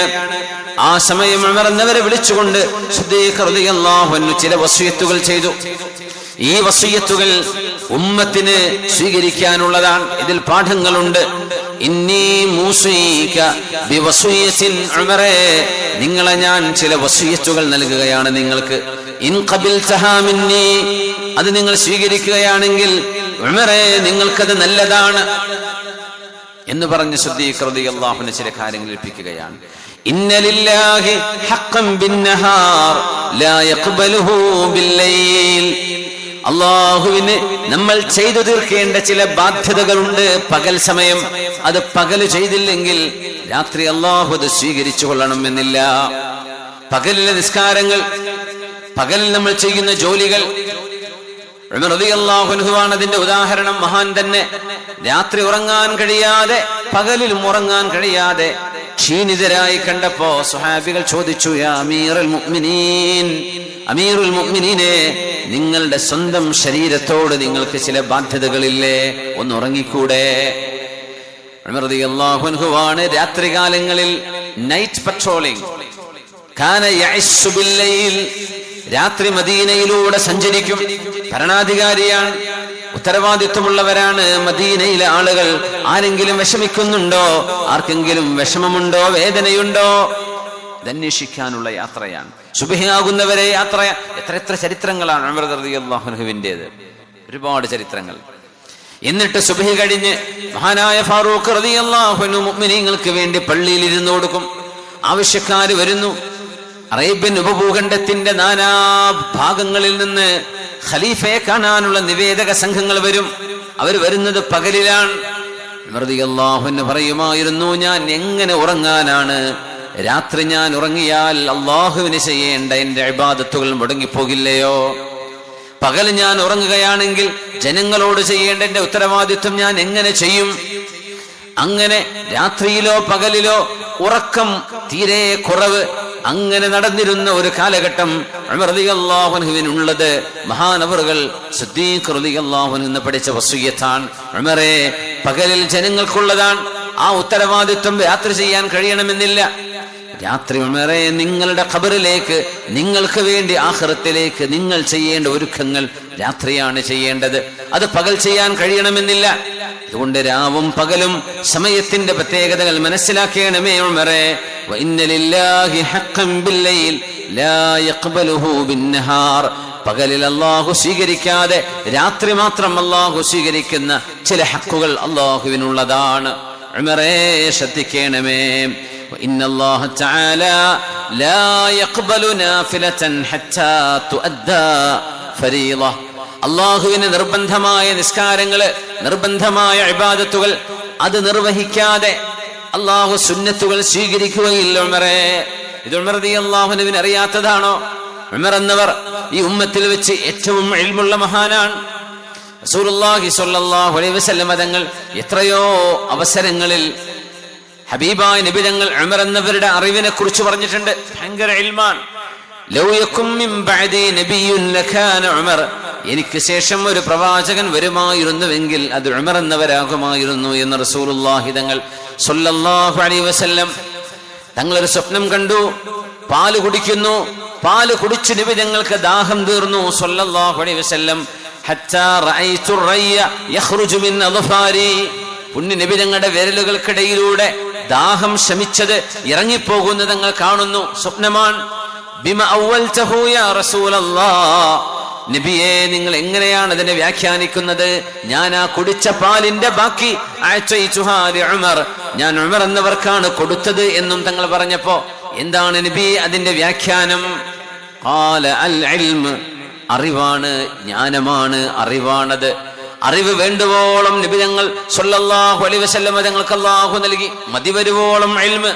ഇരിക്കുകയാണ്. ആ സമയം ഉമർ എന്നവരെ വിളിച്ചുകൊണ്ട് സിദ്ദീഖ് റളിയല്ലാഹു അൻഹു ചില വസിയത്തുകൾ ചെയ്തു. ഈ വസിയത്തുകൾ ഉമ്മത്തിന് സ്വീകരിക്കാനുള്ളതാണ്. ഇതിൽ പാഠങ്ങളുണ്ട്. ഇന്നി മൂസീക ബിവസിയത്തിൻ ഉമറേ, നിങ്ങളെ ഞാൻ ചില വസിയത്തുകൾ നൽകുകയാണ് നിങ്ങൾക്ക്. ഇൻ ഖബിൽതഹാ മിന്നി, അത് നിങ്ങൾ സ്വീകരിക്കുകയാണെങ്കിൽ ഉമറേ നിങ്ങൾക്കത് നല്ലതാണ് എന്ന് പറഞ്ഞ് സിദ്ദീഖ് റളിയല്ലാഹു അൻഹു ചില കാര്യങ്ങൾ ഏൽപ്പിക്കുകയാണ്. ഇന്ന ലില്ലാഹി ഹഖ്ഖൻ ബിന്നഹാർ ലാ യഖ്ബലുഹു ബില്ലൈൽ, അല്ലാഹുവിന് നമ്മൾ ചെയ്തു തീർക്കേണ്ട ചില ബാധ്യതകളുണ്ട് പകൽ സമയം. അത് പകൽ ചെയ്തില്ലെങ്കിൽ രാത്രി അല്ലാഹു അത് സ്വീകരിച്ചു കൊള്ളണമെന്നില്ല. പകലിലെ നിസ്കാരങ്ങൾ, പകലിൽ നമ്മൾ ചെയ്യുന്ന ജോലികൾ, ഉമർ റളിയല്ലാഹു അൻഹു ആണ് അതിന്റെ ഉദാഹരണം. മഹാൻ തന്നെ രാത്രി ഉറങ്ങാൻ കഴിയാതെ, പകലിലും ഉറങ്ങാൻ കഴിയാതെ ക്ഷീണിതരായി കണ്ടപ്പോ സ്വഹാബികൾ ചോദിച്ചു, യാ അമീറുൽ മുഅ്മിനീൻ, അമീറുൽ മുഅ്മിനീനെ, നിങ്ങളുടെ സ്വന്തം ശരീരത്തോട് നിങ്ങൾക്ക് ചില ബാധ്യതകളില്ലേ, ഒന്ന് ഉറങ്ങിക്കൂടെ? ഉമർ റളിയല്ലാഹു അൻഹു ആണ് രാത്രികാലങ്ങളിൽ നൈറ്റ് പട്രോളിംഗ്, കാന യഅസ്സു ബില്ലൈൽ, രാത്രി മദീനയിലൂടെ സഞ്ചരിക്കും. ഭരണാധികാരിയാണ്, ഉത്തരവാദിത്വമുള്ളവരാണ് മദീനയിലെ ആളുകൾ. ആരെങ്കിലും വിഷമിക്കുന്നുണ്ടോ, ആർക്കെങ്കിലും വിഷമമുണ്ടോ, വേദനയുണ്ടോ, ഇതന്വേഷിക്കാനുള്ള യാത്രയാണ്. സുബ്ഹിയാകുന്നവരെ യാത്ര. എത്ര ചരിത്രങ്ങളാണ് ഉമർ റളിയല്ലാഹു അൻഹുവിൻ്റെത്, ഒരുപാട് ചരിത്രങ്ങൾ. എന്നിട്ട് സുബ്ഹി കഴിഞ്ഞ് മഹാനായ ഫാറൂഖ് റളിയല്ലാഹു അൻഹു മുഅ്മിനീങ്ങൾക്ക് വേണ്ടി പള്ളിയിൽ ഇരുന്നു കൊടുക്കും. ആവശ്യക്കാർ വരുന്നു. അറേബ്യൻ ഉപഭൂഖണ്ഡത്തിന്റെ നാനാ ഭാഗങ്ങളിൽ നിന്ന് ഖലീഫയെ കാണാനുള്ള നിവേദക സംഘങ്ങൾ വരും. അവർ വരുന്നത് പകലിലാണ്. ഉമർ റളിയല്ലാഹു അൻഹു പറയുമായിരുന്നു, ഞാൻ എങ്ങനെ ഉറങ്ങാനാണ്? രാത്രി ഞാൻ ഉറങ്ങിയാൽ അള്ളാഹുവിന് ചെയ്യേണ്ട എന്റെ ഇബാദത്തുകൾ മുടങ്ങിപ്പോകില്ലയോ? പകൽ ഞാൻ ഉറങ്ങുകയാണെങ്കിൽ ജനങ്ങളോട് ചെയ്യേണ്ട എന്റെ ഉത്തരവാദിത്വം ഞാൻ എങ്ങനെ ചെയ്യും? അങ്ങനെ രാത്രിയിലോ പകലിലോ ഉറക്കം തീരെ കുറവ്, അങ്ങനെ നടന്നിരുന്ന ഒരു കാലഘട്ടം ഉമർ റളിയല്ലാഹു അൻഹുവിനുള്ളത്. മഹാനവറുകൾ സിദ്ദീഖ് റളിയല്ലാഹു അൻഹു നിന്ന് പഠിച്ച വസിയത്താണ്. ഉമറേ, പകലിൽ ജനങ്ങൾക്കുള്ളതാണ്, ആ ഉത്തരവാദിത്വം രാത്രി ചെയ്യാൻ കഴിയണമെന്നില്ല. രാത്രി ഉമറേ, നിങ്ങളുടെ ഖബറിലേക്ക്, നിങ്ങൾക്ക് വേണ്ടി ആഖിറത്തിലേക്ക് നിങ്ങൾ ചെയ്യേണ്ട ഒരുക്കങ്ങൾ രാത്രിയാണ് ചെയ്യേണ്ടത്, അത് പകൽ ചെയ്യാൻ കഴിയണമെന്നില്ല. അതുകൊണ്ട് രാവും പകലും സമയത്തിന്റെ പ്രത്യേകതകൾ മനസ്സിലാക്കണമേ ഉമറേ. വഇന്ന ലില്ലാഹി ഹഖ്ഖൻ ബില്ലൈൽ ലാ യഖ്ബലുഹു ബിന്നഹാർ, പകലിൽ അല്ലാഹു സ്വീകരിക്കാതെ രാത്രി മാത്രം അല്ലാഹു സ്വീകരിക്കുന്ന ചില ഹക്കുകൾ അല്ലാഹുവിനുള്ളതാണ്. ഉമറേ, ശ്രദ്ധിക്കണമേ. وإن الله تعالى لا يقبل نافلة حتى تؤدى فريضة, അല്ലാഹുവിന് നിർബന്ധമായ നിസ്കാരങ്ങള്, നിർബന്ധമായ ഇബാദത്തുകൾ, അത് നിർവഹിക്കാതെ അല്ലാഹു സുന്നത്തുകൾ സ്വീകരിക്കുകയില്ല ഉമറേ. ഇത് ഉമർ റളിയല്ലാഹു അൻഹുവിന് അറിയാത്തതാണോ? ഉമർ എന്നവർ ഈ ഉമ്മത്തിൽ വെച്ച് ഏറ്റവും ഇൽമുള്ള മഹാനാണ്. റസൂലുള്ളാഹി സ്വല്ലല്ലാഹു അലൈഹി വസല്ലം തങ്ങൾ എത്രയോ അവസരങ്ങളിൽ ഹബീബായ നബി തങ്ങൾ ഉമർ എന്നവരുടെ അറിവിനെ കുറിച്ച് പറഞ്ഞിട്ടുണ്ട്. ഭയങ്കര ഇൽമാണ്. ലൗ യകും മിൻ ബഅദി നബിയ്യുൻ ലകാന ഉമർ, എനിക്ക് ശേഷം ഒരു പ്രവാചകൻ വരുമായിരുന്നുവെങ്കിൽ അത് ഉമർ എന്നവരാകുമായിരുന്നു എന്ന് റസൂലുള്ളാഹി തങ്ങൾ സ്വല്ലല്ലാഹു അലൈഹി വസല്ലം തങ്ങളൊരു സ്വപ്നം കണ്ടു. പാല് കുടിക്കുന്നു. പാല് കുടിച്ചു നബി തങ്ങൾക്ക് ദാഹം തീർന്നു സ്വല്ലല്ലാഹു അലൈഹി വസല്ലം. ഹത്താ റഅയ്തു റയ്യ യഖ്റുജു മിൻ അദ്ഫാരി, പുണ്യ നബി തങ്ങളുടെ വിരലുകൾക്കിടയിലൂടെ ദാഹം ശമിച്ചത് ഇറങ്ങിപ്പോകുന്നത് തങ്ങൾ കാണുന്നു. സ്വപ്നമാണ്. ബിമ അവൽതഹു യാ റസൂലല്ലാഹ്, നബിയെ നിങ്ങൾ എങ്ങനെയാണ് അതിനെ വ്യാഖ്യാനിക്കുന്നത്? ഞാൻ ആ കുടിച്ച പാലിന്റെ ബാക്കി ഉമർ, ഞാൻ ഉമർ എന്നവർക്കാണ് കൊടുത്തത് എന്നും തങ്ങൾ പറഞ്ഞപ്പോ എന്താണ് നബി അതിന്റെ വ്യാഖ്യാനം? ഖാല അൽ ഇൽമ്, അറിവാണ്, ജ്ഞാനമാണ്, അറിവാണത്. അറിവ് വേണ്ടുവോളം നബി തങ്ങൾ സ്വല്ലല്ലാഹു അലൈഹി വസല്ലം തങ്ങൾക്ക് അല്ലാഹു നൽകി. മതി വരുവോളം ഇൽമ്.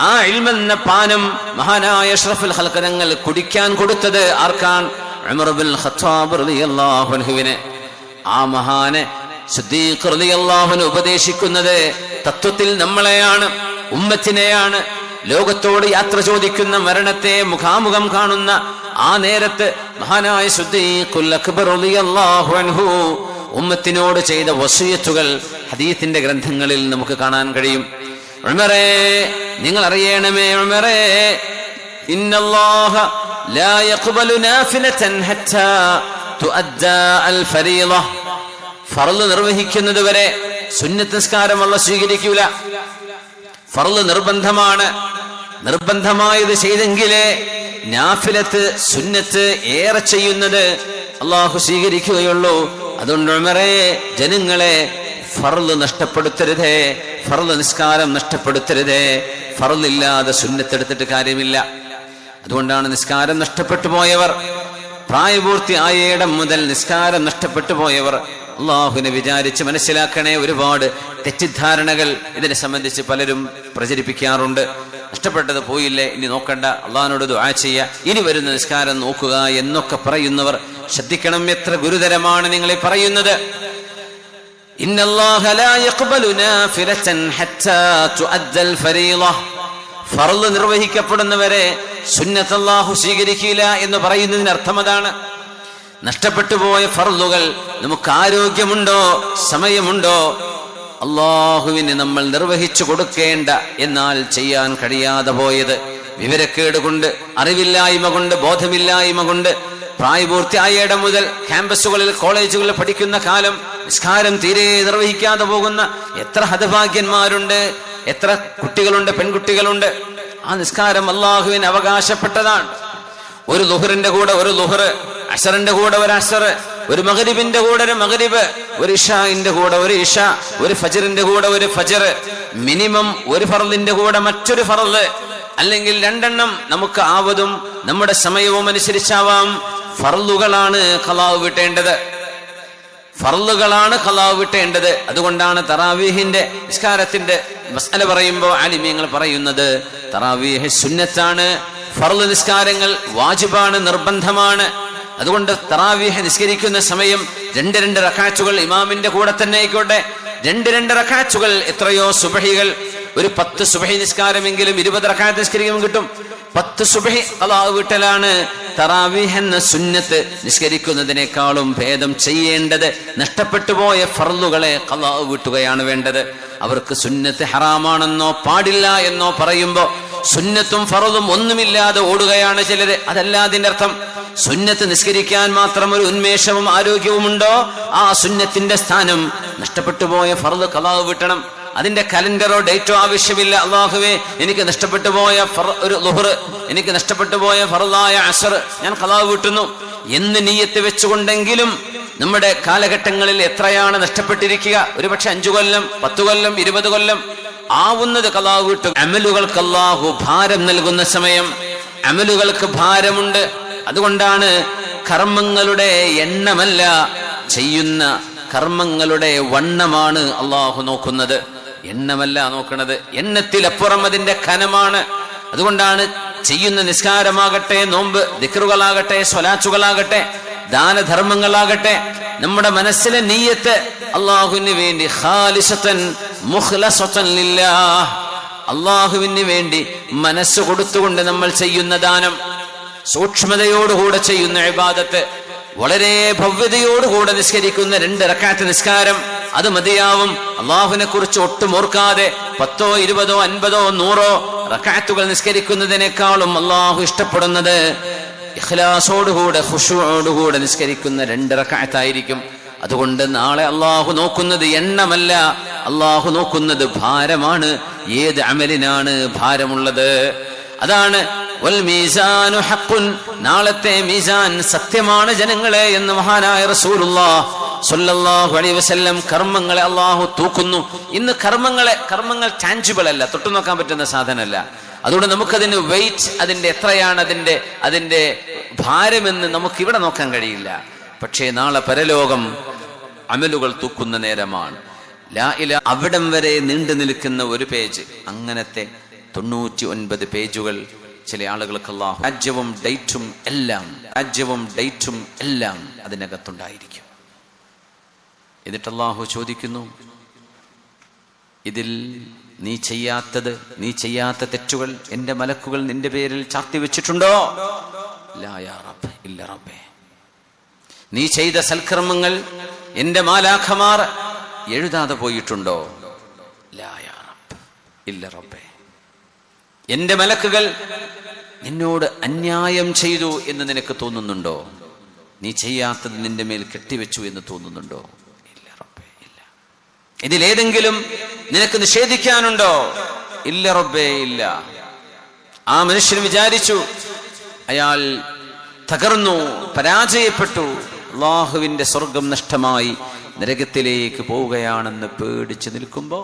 ആ ഇൽമെന്ന പാനം മഹാനായ അഷ്റഫുൽ ഖൽഖ് തങ്ങൾ കുടിക്കാൻ കൊടുത്തത് ആർക്കാണ്? ഉമർ ഇബ്നുൽ ഖത്താബ് റളിയല്ലാഹു അൻഹുവിനെ. ആ മഹാനെ സിദ്ദീഖ് റളിയല്ലാഹു അൻഹു ഉപദേശിക്കുന്നത് തത്വത്തിൽ നമ്മളെയാണ്, ഉമ്മത്തിനെയാണ്. ലോകത്തോട് യാത്ര ചോദിക്കുന്ന, മരണത്തെ മുഖാമുഖം കാണുന്ന ആ നേരത്ത് മഹാനായ സിദ്ദീഖുൽ അക്ബർ റളിയല്ലാഹു അൻഹു ഉമ്മത്തിനോട് ചെയ്ത വസിയത്തുകൾ ഹദീസിന്റെ ഗ്രന്ഥങ്ങളിൽ നമുക്ക് കാണാൻ കഴിയും. ഉമറേ, നിങ്ങൾ അറിയണമേ ഉമറേ, ഇന്നല്ലാഹ ലാ യഖ്ബലു നാഫിലതൻ ഹത്താ തുഅദ്ദാ അൽ ഫരീള. ഫർള് നിർവഹിക്കുന്നത് വരെ സുന്നത്ത് നിസ്കാരം അല്ലാഹു സ്വീകരിക്കൂല. ഫർള് നിർബന്ധമാണ്. നിർബന്ധമായത് ചെയ്തെങ്കിലേ നാഫിലത്ത് സുന്നത്ത് ഏറെ ചെയ്യുന്നത് അല്ലാഹു സ്വീകരിക്കുകയുള്ളൂ. അതുകൊണ്ട് ഉമറേ, ജനങ്ങളെ ഫർള് നഷ്ടപ്പെടുത്തരുതേ, ഫർള് നിസ്കാരം നഷ്ടപ്പെടുത്തരുതേ. ഫർളില്ലാതെ സുന്നത്തെടുത്തിട്ട് കാര്യമില്ല. അതുകൊണ്ടാണ് നിസ്കാരം നഷ്ടപ്പെട്ടു പോയവർ, പ്രായപൂർത്തി ആയേടം മുതൽ നിസ്കാരം നഷ്ടപ്പെട്ടു പോയവർ അള്ളാഹുവിനെ വിചാരിച്ച് മനസ്സിലാക്കണേ. ഒരുപാട് തെറ്റിദ്ധാരണകൾ ഇതിനെ സംബന്ധിച്ച് പലരും പ്രചരിപ്പിക്കാറുണ്ട്. നഷ്ടപ്പെട്ടത് പോയില്ലേ, ഇനി നോക്കണ്ട, അള്ളാഹിനോട് ദുആ ചെയ്യുക, ഇനി വരുന്ന നിസ്കാരം നോക്കുക എന്നൊക്കെ പറയുന്നവർ ശ്രദ്ധിക്കണം. എത്ര ഗുരുതരമാണ് നിങ്ങൾ ഈ പറയുന്നത്. ഇന്നല്ലാഹ ലാ യഖ്ബലു നാഫിലതൻ ഹത്താ തുഅദ്ദൽ ഫരീള. ഫർള് നിർവഹിക്കപ്പെടുന്നവരെ സുന്നത്ത് അല്ലാഹു സ്വീകരിക്കില്ല എന്ന് പറയുന്നതിന് അർത്ഥം അതാണ്. നഷ്ടപ്പെട്ടു പോയ ഫർളുകൾ, നമുക്ക് ആരോഗ്യമുണ്ടോ, സമയമുണ്ടോ, അള്ളാഹുവിന് നമ്മൾ നിർവഹിച്ചു കൊടുക്കേണ്ട എന്നാൽ ചെയ്യാൻ കഴിയാതെ പോയത്, വിവരക്കേട് കൊണ്ട്, അറിവില്ലായ്മ കൊണ്ട്, ബോധമില്ലായ്മ കൊണ്ട്, പ്രായപൂർത്തിയായിടം മുതൽ ക്യാമ്പസുകളിൽ കോളേജുകളിൽ പഠിക്കുന്ന കാലം നിസ്കാരം തീരെ നിർവഹിക്കാതെ പോകുന്ന എത്ര ഹതഭാഗ്യന്മാരുണ്ട്, എത്ര കുട്ടികളുണ്ട്, പെൺകുട്ടികളുണ്ട്. ആ നിസ്കാരം അള്ളാഹുവിന് അവകാശപ്പെട്ടതാണ്. ഒരു ളുഹറിന്റെ കൂടെ ഒരു ളുഹർ, അസറിന്റെ കൂടെ ഒരു അസർ, ഒരു മഗ്രിബിന്റെ കൂടെ ഒരു മഗ്രിബ്, ഒരു ഇശാഇന്റെ കൂടെ ഒരു ഇശ, ഒരു ഫജ്റിന്റെ കൂടെ ഒരു ഫജ്ർ, മിനിമം ഒരു ഫർളിന്റെ കൂടെ മറ്റൊരു ഫർള്, അല്ലെങ്കിൽ രണ്ടെണ്ണം നമുക്ക് ആവതും നമ്മുടെ സമയവും അനുസരിച്ചാവാം. ഫർളുകളാണ് ഖളാവ് വിട്ടേണ്ടത്, ഫർളുകളാണ് ഖളാവ് വിട്ടേണ്ടത്. അതുകൊണ്ടാണ് തറാവീഹിന്റെ നിസ്കാരത്തിന്റെ മസ്അല പറയുമ്പോൾ ആലിമീങ്ങൾ പറയുന്നത് തറാവീഹ് സുന്നത്താണ്, ഫർള് നിസ്കാരങ്ങൾ വാജിബാണ്, നിർബന്ധമാണ്. അതുകൊണ്ട് തറാവീഹ് നിസ്കരിക്കുന്ന സമയം 2 റക്അത്തുകൾ ഇമാമിന്റെ കൂടെ തന്നെ ആയിക്കോട്ടെ, 2 റക്അത്തുകൾ. എത്രയോ സുബ്ഹികൾ, ഒരു 10 സുബ്ഹി നിസ്കാരമെങ്കിലും 20 റക്അത്ത് നിസ്കരിക്കുമ്പോൾ കിട്ടും. 10 സുബ്ഹി ഖളാവ് വിട്ടലാണ്. തറാവീഹ് എന്ന സുന്നത്ത് നിസ്കരിക്കുന്നതിനേക്കാളും ഭേദം ചെയ്യേണ്ടത് നഷ്ടപ്പെട്ടു പോയ ഫർളുകളെ ഖളാവ് വിട്ടുകയാണ് വേണ്ടത്. അവർക്ക് സുന്നത്ത് ഹറാമാണെന്നോ പാടില്ല എന്നോ പറയുമ്പോൾ സുന്നത്തും ഫർളും ഒന്നുമില്ലാതെ ഓടുകയാണ് ചിലര്. അതല്ല അതിന്റെ അർത്ഥം. സുന്നത്ത് നിസ്കരിക്കാൻ മാത്രം ഒരു ഉന്മേഷവും ആരോഗ്യവും ഉണ്ടോ, ആ സുന്നത്തിന്റെ സ്ഥാനം നഷ്ടപ്പെട്ടു പോയ ഫർള് ഖളാവ് വിട്ടണം. അതിന്റെ കലണ്ടറോ ഡേറ്റോ ആവശ്യമില്ല. അല്ലാഹുവേ, എനിക്ക് നഷ്ടപ്പെട്ടു പോയ ഒരു ളുഹർ, എനിക്ക് നഷ്ടപ്പെട്ടു പോയ ഫർളായ അസ്ർ ഞാൻ ഖളാവ് വിട്ടുന്നു എന്ന് നിയ്യത്ത് വെച്ചുകൊണ്ടെങ്കിലും നമ്മുടെ കാലഘട്ടങ്ങളിൽ എത്രയാണ് നഷ്ടപ്പെട്ടിരിക്കുക. ഒരുപക്ഷെ 5 കൊല്ലം, 10 കൊല്ലം, 20 കൊല്ലം ആവുന്നത് ഖളാവ് വിട്ടു. അമലുകൾക്ക് അല്ലാഹു ഭാരം നൽകുന്ന സമയം, അമലുകൾക്ക് ഭാരമുണ്ട്. അതുകൊണ്ടാണ് കർമ്മങ്ങളുടെ എണ്ണമല്ല, ചെയ്യുന്ന കർമ്മങ്ങളുടെ വണ്ണമാണ് അല്ലാഹു നോക്കുന്നത്, എണ്ണമല്ല നോക്കുന്നത്. എണ്ണത്തിലപ്പുറം അതിന്റെ ഖനമാണ്. അതുകൊണ്ടാണ് ചെയ്യുന്ന നിസ്കാരമാകട്ടെ, നോമ്പ്, ദിക്റുകളാകട്ടെ, സ്വലാത്തുകളാകട്ടെ, ദാനധർമ്മങ്ങളാകട്ടെ, നമ്മുടെ മനസ്സിലെ നിയ്യത്ത് അല്ലാഹുവിന് വേണ്ടി ഖാലിസതൻ മുഖ്ലസതൻ ലില്ലാഹ്, അല്ലാഹുവിന് വേണ്ടി മനസ്സ് കൊടുത്തുകൊണ്ട് നമ്മൾ ചെയ്യുന്ന ദാനം, സൂക്ഷ്മതയോടുകൂടെ ചെയ്യുന്ന ഇബാദത്ത്, വളരെ ഭവ്യതയോടുകൂടെ നിസ്കരിക്കുന്ന 2 റക്അത്ത് നിസ്കാരം, അത് മതിയാവും. അള്ളാഹുവിനെ കുറിച്ച് ഒട്ടും ഓർക്കാതെ 10, 20, 50, 100 റക്അത്തുകൾ നിസ്കരിക്കുന്നതിനേക്കാളും അള്ളാഹു ഇഷ്ടപ്പെടുന്നത് ഇഖ്ലാസോടുകൂടെ ഖുശൂഅോടുകൂടെ നിസ്കരിക്കുന്ന 2 റക്അത്തായിരിക്കും. അതുകൊണ്ട് നാളെ അള്ളാഹു നോക്കുന്നത് എണ്ണമല്ല, അള്ളാഹു നോക്കുന്നത് ഭാരമാണ്. ഏത് അമലിനാണ് ഭാരമുള്ളത്? അതാണ് വൽ മീസാനു ഹഖ്ഖുൻ, നാളത്തെ മീസാൻ സത്യമാണ് ജനങ്ങളെ എന്ന് മഹാനായ റസൂലുള്ളാഹ് സ്വല്ലല്ലാഹു അലൈഹി വസല്ലം കർമ്മങ്ങളെ അള്ളാഹു തൂക്കുന്നു. ഇന്ന് കർമ്മങ്ങൾ ടാൻജിബിൾ അല്ല, തൊട്ടു നോക്കാൻ പറ്റുന്ന സാധനമല്ല. അതുകൊണ്ട് നമുക്കതിന് വെയിറ്റ്, അതിന്റെ എത്രയാണ് അതിന്റെ ഭാരമെന്ന് നമുക്ക് ഇവിടെ നോക്കാൻ കഴിയില്ല. പക്ഷേ നാളെ പരലോകം അമലുകൾ തൂക്കുന്ന നേരമാണ്. ലാ ഇലാഹ അവിടം വരെ നീണ്ടു നിൽക്കുന്ന ഒരു പേജ്, അങ്ങനത്തെ 99 പേജുകൾ ചില ആളുകൾക്ക് അല്ലാഹു രാജ്യവും ഡേറ്റും എല്ലാം അതിനകത്തുണ്ടായിരിക്കും. എന്നിട്ട് അല്ലാഹു ചോദിക്കുന്നു, ഇതിൽ നീ ചെയ്യാത്ത തെറ്റുകൾ എന്റെ മലക്കുകൾ നിന്റെ പേരിൽ ചാർത്തി വെച്ചിട്ടുണ്ടോ? ലാ യാ റബ്ബ്, ഇല്ല റബ്ബേ. നീ ചെയ്ത സൽക്കർമ്മങ്ങൾ എന്റെ മാലാഖമാർ എഴുതാതെ പോയിട്ടുണ്ടോ? ലാ യാ റബ്ബ്. ഇല്ല റബ്ബേ. എന്റെ മലക്കുകൾ നിന്നോട് അന്യായം ചെയ്തു എന്ന് നിനക്ക് തോന്നുന്നുണ്ടോ? നീ ചെയ്യാത്തത് നിന്റെ മേൽ കെട്ടിവെച്ചു എന്ന് തോന്നുന്നുണ്ടോ? ഇല്ല റബ്ബേ, ഇല്ല. ഇതിലേതെങ്കിലും നിനക്ക് നിഷേധിക്കാനുണ്ടോ? ഇല്ല റബ്ബേ, ഇല്ല. ആ മനുഷ്യൻ വിചാരിച്ചു, അയാൾ തകർന്നു, പരാജയപ്പെട്ടു, അല്ലാഹുവിന്റെ സ്വർഗം നഷ്ടമായി നരകത്തിലേക്ക് പോവുകയാണെന്ന് പേടിച്ചു നിൽക്കുമ്പോ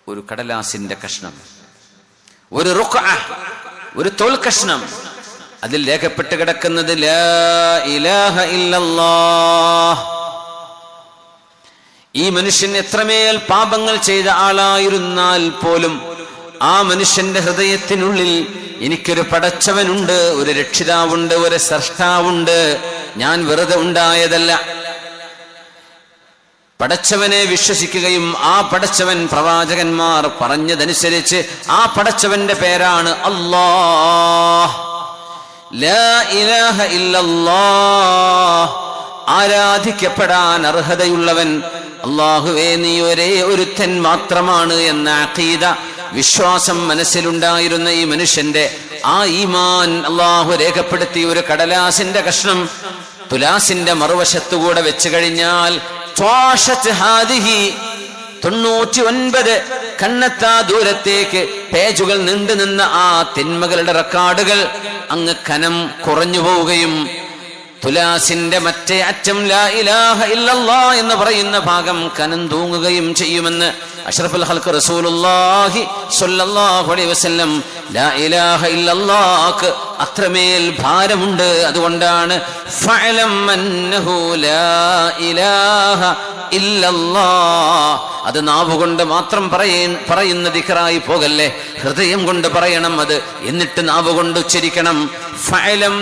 ഒരു കടലാസിന്റെ കഷ്ണം, ഒരു റുഖഅ, ഒരു തോൽ കഷ്ണം, അതിൽ രേഖപ്പെട്ട് കിടക്കുന്നത് ലാ ഇലാഹ ഇല്ലല്ലാഹ്. ഈ മനുഷ്യൻ എത്രമേൽ പാപങ്ങൾ ചെയ്ത ആളായിരുന്നാൽ പോലും ആ മനുഷ്യന്റെ ഹൃദയത്തിനുള്ളിൽ എനിക്കൊരു പടച്ചവനുണ്ട്, ഒരു രക്ഷിതാവുണ്ട്, ഒരു സ്രഷ്ടാവുണ്ട്, ഞാൻ വെറുതെ ഉണ്ടായതല്ല. പടച്ചവനെ വിശ്വസിക്കുകയും ആ പടച്ചവൻ പ്രവാചകന്മാർ പറഞ്ഞതനുസരിച്ച് ആ പടച്ചവന്റെ പേരാണ് അല്ലാഹ്. ലാ ഇലാഹ ഇല്ലല്ലാഹ്. ആരാധിക്കപ്പെടാൻ അർഹതയുള്ളവൻ അല്ലാഹുവേ നീ ഒരേ ഒരുത്തൻ മാത്രമാണ് എന്ന അഖീദ, വിശ്വാസം മനസ്സിലുണ്ടായിരുന്ന ഈ മനുഷ്യന്റെ ആ ഈമാൻ അല്ലാഹു രേഖപ്പെടുത്തിയ ഒരു കടലാസിന്റെ കഷ്ണം തുലാസിന്റെ മറുവശത്തുകൂടെ വെച്ച് കഴിഞ്ഞാൽ 99 കണ്ണെത്താ ദൂരത്തേക്ക് പേജുകൾ നീണ്ടു നിന്ന ആ തിന്മകളുടെ റെക്കോർഡുകൾ അങ്ങ് കനം കുറഞ്ഞു പോവുകയും തുലാസിന്റെ മറ്റേ അറ്റം ലാ ഇലാഹ ഇല്ലല്ലാഹ് എന്ന് പറയുന്ന ഭാഗം കനം തൂങ്ങുകയും ചെയ്യുമെന്ന് അഷ്റഫുൽ ഖൽഖ് റസൂലുള്ളാഹി സ്വല്ലല്ലാഹു അലൈഹി വസല്ലം ലാ ഇലാഹ ഇല്ലല്ലാഹ് അത്രമേൽ ഭാരമുണ്ട്. അതുകൊണ്ടാണ് ഫഅലം അന്നഹു ലാ ഇലാഹ ഇല്ലല്ലാഹ്. അത് നാവുകൊണ്ട് മാത്രം പറയുന്ന ദിക്റായി പോകല്ലേ, ഹൃദയം കൊണ്ട് പറയണം അത്. എന്നിട്ട് നാവുകൊണ്ട് ഉച്ചരിക്കണം. ഫഅലം,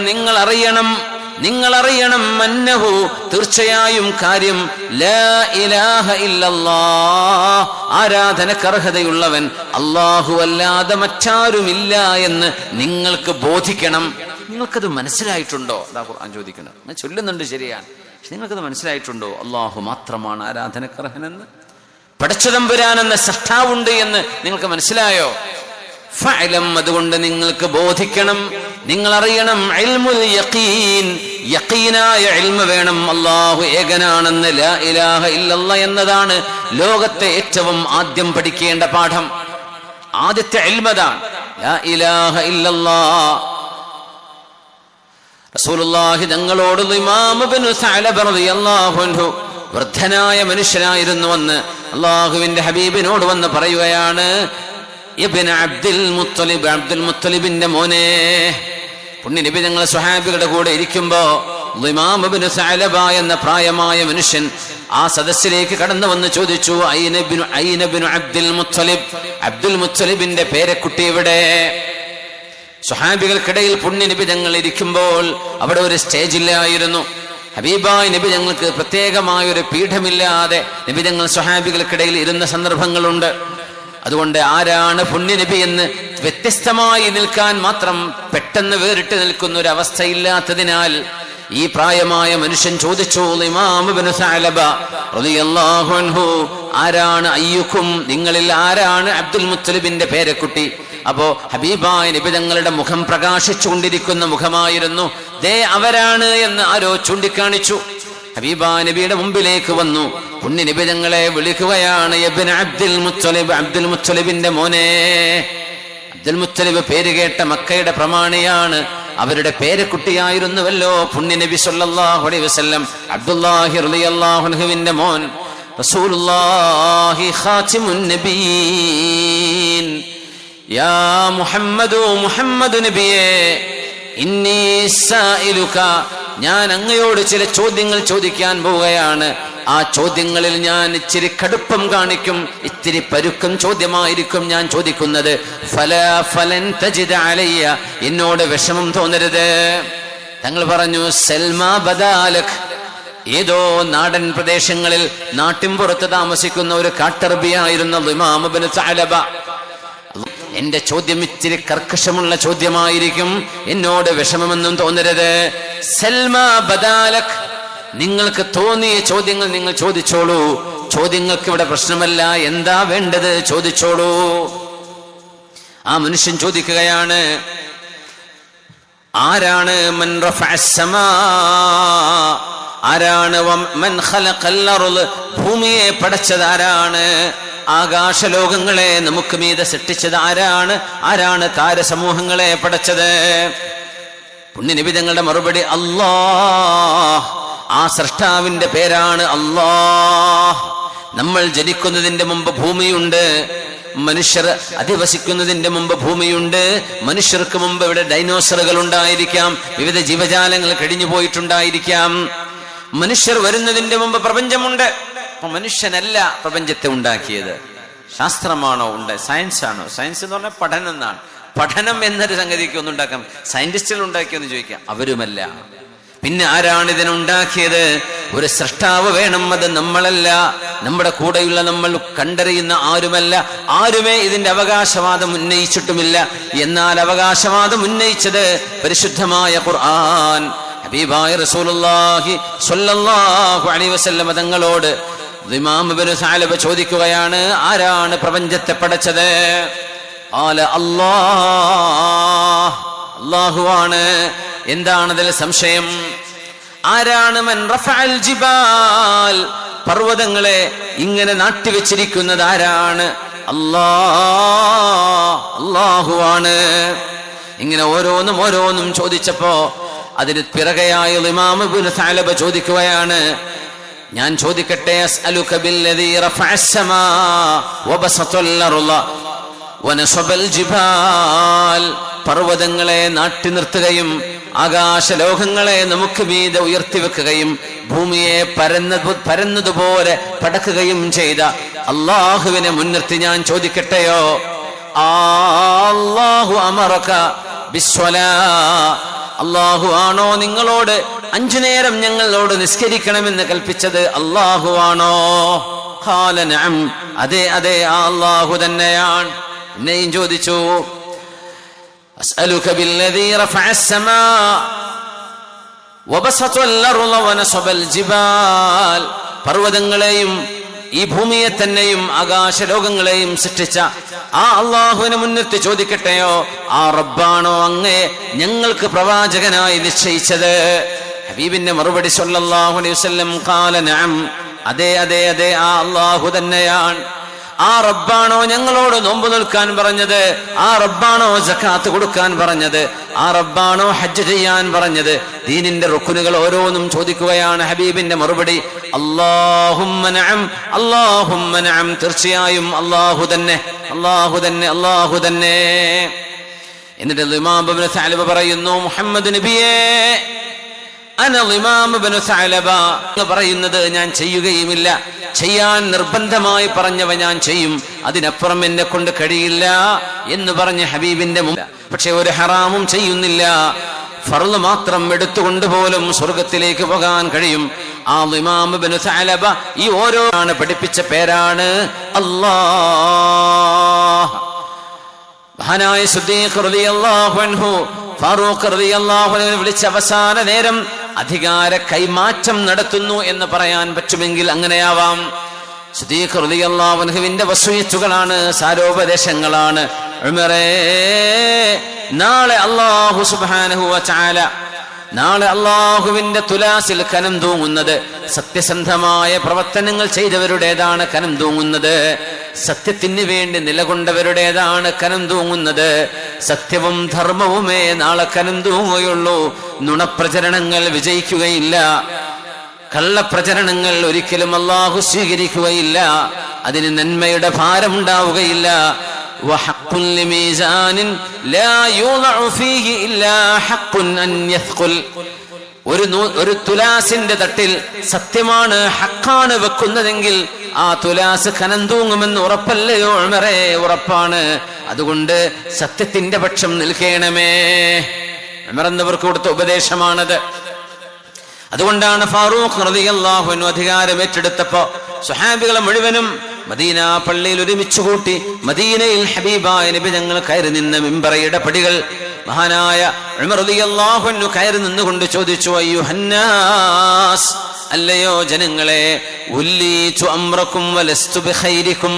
നിങ്ങൾ അറിയണം അന്നഹു, തീർച്ചയായും കാര്യം, ലാ ഇലാഹ ഇല്ലല്ലാഹ്, ആരാധനക്കർഹതയുള്ളവൻ അല്ലാഹു അല്ലാതെ മറ്റാരുമില്ല എന്ന് നിങ്ങൾക്ക് ബോധിക്കണം. നിങ്ങൾക്കത് മനസ്സിലായിട്ടുണ്ടോ? അതാ ഖുർആൻ ചോദിക്കണം. ഞാൻ ചൊല്ലുന്നുണ്ട് ശരിയാണ്, പക്ഷെ നിങ്ങൾക്കത് മനസ്സിലായിട്ടുണ്ടോ? അല്ലാഹു മാത്രമാണ് ആരാധനക്കർഹനെന്ന്, പടച്ചതമ്പുരാനെന്ന സൃഷ്ടാവുണ്ട് എന്ന് നിങ്ങൾക്ക് മനസ്സിലായോ? ഫഅലം, അതുകൊണ്ട് നിങ്ങൾക്ക് ബോധിക്കണം, നിങ്ങൾ അറിയണം. ഇൽമുൽ യഖീൻ, യഖീനായ ഇൽമ വേണം. അല്ലാഹു ഏകനാണെന്ന്, ലാ ഇലാഹ ഇല്ലല്ലാഹ് എന്നതാണ് ലോകത്തെ ഏറ്റവും ആദ്യം പഠിക്കേണ്ട പാഠം. ആദ്യത്തെ ഇൽമതാണ് ലാ ഇലാഹ ഇല്ലല്ലാഹ്. റസൂലുള്ളാഹി തങ്ങളോട് ഇമാം ഇബ്നു സഅലബ റളിയല്ലാഹു അൻഹു, വൃദ്ധനായ മനുഷ്യനായിരുന്നു എന്ന് അല്ലാഹുവിന്റെ ഹബീബിനോട് വന്ന് പറയുകയാണ്, ഇബ്നു അബ്ദുൽ മുത്തലിബ്, അബ്ദുൽ മുത്തലിബിന്റെ മോനെ. പുണ്യനബി തങ്ങൾ സ്വഹാബികളുടെ കൂടെ ഇരിക്കുമ്പോ ഇമാം ഇബ്നു സഅലബ എന്ന പ്രായമായ മനുഷ്യൻ ആ സദസ്സിലേക്ക് കടന്നു വന്ന് ചോദിച്ചു, ഐന ഇബ്നു അബ്ദുൽ മുത്തലിബ്, അബ്ദുൽ മുത്തലിബിന്റെ പേരക്കുട്ടി എവിടെ? സ്വഹാബികൾക്കിടയിൽ പുണ്യനബി തങ്ങൾ ഇരിക്കുമ്പോൾ അവിടെ ഒരു സ്റ്റേജില്ലായിരുന്നു. ഹബീബായ നബി ഞങ്ങൾക്ക് പ്രത്യേകമായ ഒരു പീഠമില്ലാതെ നബി ഞങ്ങൾ സ്വഹാബികൾക്കിടയിൽ ഇരുന്ന സന്ദർഭങ്ങളുണ്ട്. അതുകൊണ്ട് ആരാണ് പുണ്യനബി എന്ന് വ്യത്യസ്തമായി നിൽക്കാൻ മാത്രം പെട്ടെന്ന് വേറിട്ട് നിൽക്കുന്ന ഒരു അവസ്ഥയില്ലാത്തതിനാൽ ഈ പ്രായമായ മനുഷ്യൻ ചോദിച്ചു, ഇമാം ഇബ്നു സഅലബ റളിയല്ലാഹു അൻഹു, ആരാണ് അയ്യുക്കും, നിങ്ങളിൽ ആരാണ് അബ്ദുൽ മുത്തലിബിന്റെ പേരക്കുട്ടി? അപ്പോ ഹബീബായ നബി തങ്ങളുടെ മുഖം പ്രകാശിച്ചുകൊണ്ടിരിക്കുന്ന മുഖമായിരുന്നു. ദേ അവരാണ് എന്ന് ആരോ ചൂണ്ടിക്കാണിച്ചു. ഹബീബായ നബിയുടെ മുമ്പിലേക്ക് വന്നു, പുണ്യ നബി തങ്ങളെ വിളിക്കുകയാണ്, ഇബ്നു അബ്ദുൽ മുത്തലിബ്, അബ്ദുൽ മുത്തലിബിന്റെ മോനെ. അബ്ദുൽ മുത്തലിബ് പേര് കേട്ട മക്കയുടെ പ്രമാണിയാണ്, അവരുടെ പേരക്കുട്ടിയായിരുന്നുവല്ലോ പുണ്യ നബി സല്ലല്ലാഹു അലൈഹി വസല്ലം, അബ്ദുല്ലാഹി റളിയല്ലാഹു അൻഹുവിന്റെ മോൻ. റസൂലുള്ളാഹി ഖാതിമുൻ നബിയീൻ, യാ മുഹമ്മദു, മുഹമ്മദ് നബിയേ, ഇന്നി സായിലുക, ഞാൻ അങ്ങയോട് ചില ചോദ്യങ്ങൾ ചോദിക്കാൻ പോവുകയാണ്. ആ ചോദ്യങ്ങളിൽ ഞാൻ ഇച്ചിരി കടുപ്പം കാണിക്കും, ഇത്തിരി പരുക്കം ചോദ്യമായിരിക്കും ഞാൻ ചോദിക്കുന്നത്. ഫലൻ തജിദ അലയ്യ, എന്നോട് വിഷമം തോന്നരുത്. തങ്ങൾ പറഞ്ഞു, സൽമാ ബദാലക്, ഏതോ നാടൻ പ്രദേശങ്ങളിൽ നാട്ടിൻപുറത്ത് താമസിക്കുന്ന ഒരു കാട്ടറബിയായിരുന്ന ഇമാം ഇബ്നു സഅലബ. എന്റെ ചോദ്യം ഇച്ചിരി കർക്കശമുള്ള ചോദ്യമായിരിക്കും, എന്നോട് വിഷമമൊന്നും തോന്നരുത്. സൽമാ ബദാലക്, നിങ്ങൾക്ക് തോന്നിയ ചോദ്യങ്ങൾ നിങ്ങൾ ചോദിച്ചോളൂ. ചോദ്യങ്ങൾക്ക് ഇവിടെ പ്രശ്നമല്ല, എന്താ വേണ്ടത് ചോദിച്ചോളൂ. ആ മനുഷ്യൻ ചോദിക്കുകയാണ്, ആരാണ് മൻ റഫഅസ് സമാ, ആരാണ് മൻ ഖലഖൽ അർള്, ഭൂമിയെ പടച്ചത് ആരാണ്, ആകാശലോകങ്ങളെ നമുക്ക് മീതെ സൃഷ്ടിച്ചത് ആരാണ്, ആരാണ് താരസമൂഹങ്ങളെ പടച്ചത്? പുണ്യനബി തങ്ങളുടെ മറുപടി അല്ലാഹ്, ആ സൃഷ്ടാവിന്റെ പേരാണ് അല്ലാഹ്. നമ്മൾ ജനിക്കുന്നതിന്റെ മുമ്പ് ഭൂമിയുണ്ട്, മനുഷ്യർ അധിവസിക്കുന്നതിന്റെ മുമ്പ് ഭൂമിയുണ്ട്. മനുഷ്യർക്ക് മുമ്പ് ഇവിടെ ഡൈനോസറുകൾ ഉണ്ടായിരിക്കാം, വിവിധ ജീവജാലങ്ങൾ കഴിഞ്ഞു പോയിട്ടുണ്ടായിരിക്കാം. മനുഷ്യർ വരുന്നതിന്റെ മുമ്പ് പ്രപഞ്ചമുണ്ട്. അപ്പൊ മനുഷ്യനല്ല പ്രപഞ്ചത്തെ ഉണ്ടാക്കിയത്, ശാസ്ത്രമാണോ സയൻസ് ആണോ? സയൻസ് എന്ന് പറഞ്ഞാൽ പഠനം എന്നാണ്. പഠനം എന്നൊരു സംഗതിക്ക് ഒന്നും ഉണ്ടാക്കാം, സയന്റിസ്റ്റുകൾ ഉണ്ടാക്കിയെന്ന് ചോദിക്കാം, അവരുമല്ല. പിന്നെ ആരാണ് ഇതിനുണ്ടാക്കിയത്? ഒരു സൃഷ്ടാവ് വേണം, അത് നമ്മളല്ല, നമ്മുടെ കൂടെയുള്ള നമ്മൾ കണ്ടറിയുന്ന ആരുമല്ല. ആരുമേ ഇതിന്റെ അവകാശവാദം ഉന്നയിച്ചിട്ടുമില്ല. എന്നാൽ അവകാശവാദം ഉന്നയിച്ചത് പരിശുദ്ധമായ ഖുർആൻ. ഹബീബായ റസൂലുള്ളാഹി സ്വല്ലല്ലാഹു അലൈഹി വസല്ലം തങ്ങളോട് ഇമാം ഇബ്നു സഅലബ ചോദിക്കുകയാണ്, ആരാണ് പ്രപഞ്ചത്തെ പടച്ചത്? അല്ലാഹുവാണ്. എന്താണതിൽ സംശയം? ആരാണ് മൻ റഫഅൽ ജിബാൽ, പർവ്വതങ്ങളെ ഇങ്ങനെ നാട്ടിവെച്ചിരിക്കുന്നത് ആരാണ്? അല്ലാഹുവാണ്. ഇങ്ങനെ ഓരോന്നും ചോദിച്ചപ്പോ അതിന് പിറകെയായ ഇമാം ഇബ്നു സഅലബ ചോദിക്കുകയാണ്, ഞാൻ ചോദിക്കട്ടെ, അസ്അലുക ബില്ലദീ റഫഅസ് സമാ വബസതൽ അർള വനസബൽ ജിബാൽ, പർവ്വതങ്ങളെ നാട്ടി നിർത്തുകയും ആകാശലോകങ്ങളെ നമുക്ക് മീതെ ഉയർത്തിവെക്കുകയും ഭൂമിയെ പരന്നതുപോലെ പടക്കുകയും ചെയ്ത അല്ലാഹുവിനെ മുൻനിർത്തി ഞാൻ ചോദിക്കട്ടെയോ, അല്ലാഹു അമറക ബിസ്വലാ, അല്ലാഹു ആണോ നിങ്ങളോട് 5 നേരം ഞങ്ങളോട് നിസ്കരിക്കണമെന്ന് കൽപ്പിച്ചത്? അല്ലാഹു ആണോ? ഖാല നഅം, അതെ അതെ, അല്ലാഹു തന്നെയാണ്. പിന്നെയും ചോദിച്ചു, അസ്അലുക ബില്ലദീ റഫഅസ് സമാ വബസതൽ അർള വനസബൽ ജിബാൽ, പർവ്വതങ്ങളെയും ഈ ഭൂമിയെ തന്നെയും ആകാശലോകങ്ങളെയും സൃഷ്ടിച്ച ആ അല്ലാഹുവിനെ മുൻനിർത്തി ചോദിക്കട്ടെയോ, ആ റബ്ബാണോ അങ്ങേ ഞങ്ങൾക്ക് പ്രവാചകനായി നിശ്ചയിച്ചത്? ഹബീബിന്റെ മറുപടി സ്വല്ലല്ലാഹു അലൈഹി വസല്ലം, ഖാല നഅം, അതെ അതെ അതെ, ആ അല്ലാഹു തന്നെയാണ്. ആ റബ്ബാണോ ഞങ്ങളോട് നോമ്പ് നിൽക്കാൻ പറഞ്ഞത്? ആ റബ്ബാണോ സക്കാത്ത് കൊടുക്കാൻ പറഞ്ഞത്? ആ റബ്ബാണോ ഹജ്ജ് ചെയ്യാൻ പറഞ്ഞത്? ദീനിന്റെ റുക്നുകൾ ഓരോന്നും ചോദിക്കുകയാണ്. ഹബീബിന്റെ മറുപടി അല്ലാഹുമ്മ നഅം, അല്ലാഹുമ്മ നഅം, തീർച്ചയായും അല്ലാഹു തന്നെ, അല്ലാഹു തന്നെ, അല്ലാഹു തന്നെ. എന്നിട്ട് ഇമാം ഇബ്നു സഅലബ പറയുന്നു, മുഹമ്മദ് നബിയേ, അന ഇമാം ഇബ്നു സഅലബ പറയുന്നത് ഞാൻ ചെയ്യുകയുമില്ല, ചെയ്യാൻ നിർബന്ധമായി പറഞ്ഞവ ഞാൻ ചെയ്യും, അതിനപ്പുറം എന്നെ കൊണ്ട് കഴിയില്ല എന്ന് പറഞ്ഞ ഹബീബിന്റെ മുമ്പ്. പക്ഷെ ഒരു ഹറാമും ചെയ്യുന്നില്ല, ഫർള് മാത്രം എടുത്തുകൊണ്ട് പോലും സ്വർഗത്തിലേക്ക് പോകാൻ കഴിയും. ആ ഇമാം ഇബ്നു സഅലബ ഈ ഓരോന്നാണ് പഠിപ്പിച്ച പേരാണ് അല്ലാഹ്. മഹാനായ സിദ്ദീഖ് റളിയല്ലാഹു അൻഹു, ഫാറൂഖ് റളിയല്ലാഹു അൻഹു വിളിച്ച അവസാന നേരം അധികാര കൈമാറ്റം നടത്തുന്നു എന്ന് പറയാൻ പറ്റുമെങ്കിൽ അങ്ങനെയാവാം. സിദ്ദീഖ് റളിയല്ലാഹു അൻഹുവിന്റെ വസിയത്തുകളാണ്, സാരോപദേശങ്ങളാണ്. ഉമറേ, നാളെ അല്ലാഹു സുബ്ഹാനഹു വ തആല, നാളെ അല്ലാഹുവിന്റെ തുലാസിൽ കനം തൂങ്ങുന്നത് സത്യസന്ധമായ പ്രവർത്തനങ്ങൾ ചെയ്തവരുടേതാണ് കനം തൂങ്ങുന്നത്. സത്യത്തിന് വേണ്ടി നിലകൊണ്ടവരുടേതാണ് കനം തൂങ്ങുന്നത്. സത്യവും ധർമ്മവുമേ നാളെ കനം തൂങ്ങുകയുള്ളൂ. നുണപ്രചരണങ്ങൾ വിജയിക്കുകയില്ല, കള്ളപ്രചരണങ്ങൾ ഒരിക്കലും അല്ലാഹു സ്വീകരിക്കുകയില്ല, അതിന് നന്മയുടെ ഭാരം ഉണ്ടാവുകയില്ല. ഒരു തുലാസിന്റെ തട്ടിൽ സത്യമാണ്, ഹക്കാണ് വെക്കുന്നതെങ്കിൽ ആ തുലാസ് കനം തൂങ്ങുമെന്ന് ഉറപ്പല്ലയോ ഉമറേ? ഉറപ്പാണ്. അതുകൊണ്ട് സത്യത്തിന്റെ പക്ഷം നിൽക്കണമേ. ഉമർ എന്നവർക്ക് കൊടുത്ത ഉപദേശമാണത്. അതുകൊണ്ടാണ് ഫാറൂഖ് റളിയല്ലാഹു അൻഹു അധികാരം ഏറ്റെടുത്തപ്പോ സ്വഹാബികളെ മുഴുവനും മദീന പള്ളിയിൽ ഒരുമിച്ച് കൂട്ടി മദീനയിൽ ഹബീബായ നബി ഞങ്ങൾ കയറി നിന്ന മിമ്പറയുടെ പടികൾ മഹാനായ ഉമർ റളിയല്ലാഹു അൻഹു കയറി നിന്നുകൊണ്ട് ചോദിച്ചു, അയ്യുഹന്നാസ്, അല്ലയോ ജനങ്ങളെ, ഉല്ലീതു അംറക്കും വലസ്തു ബിഖൈരിക്കും,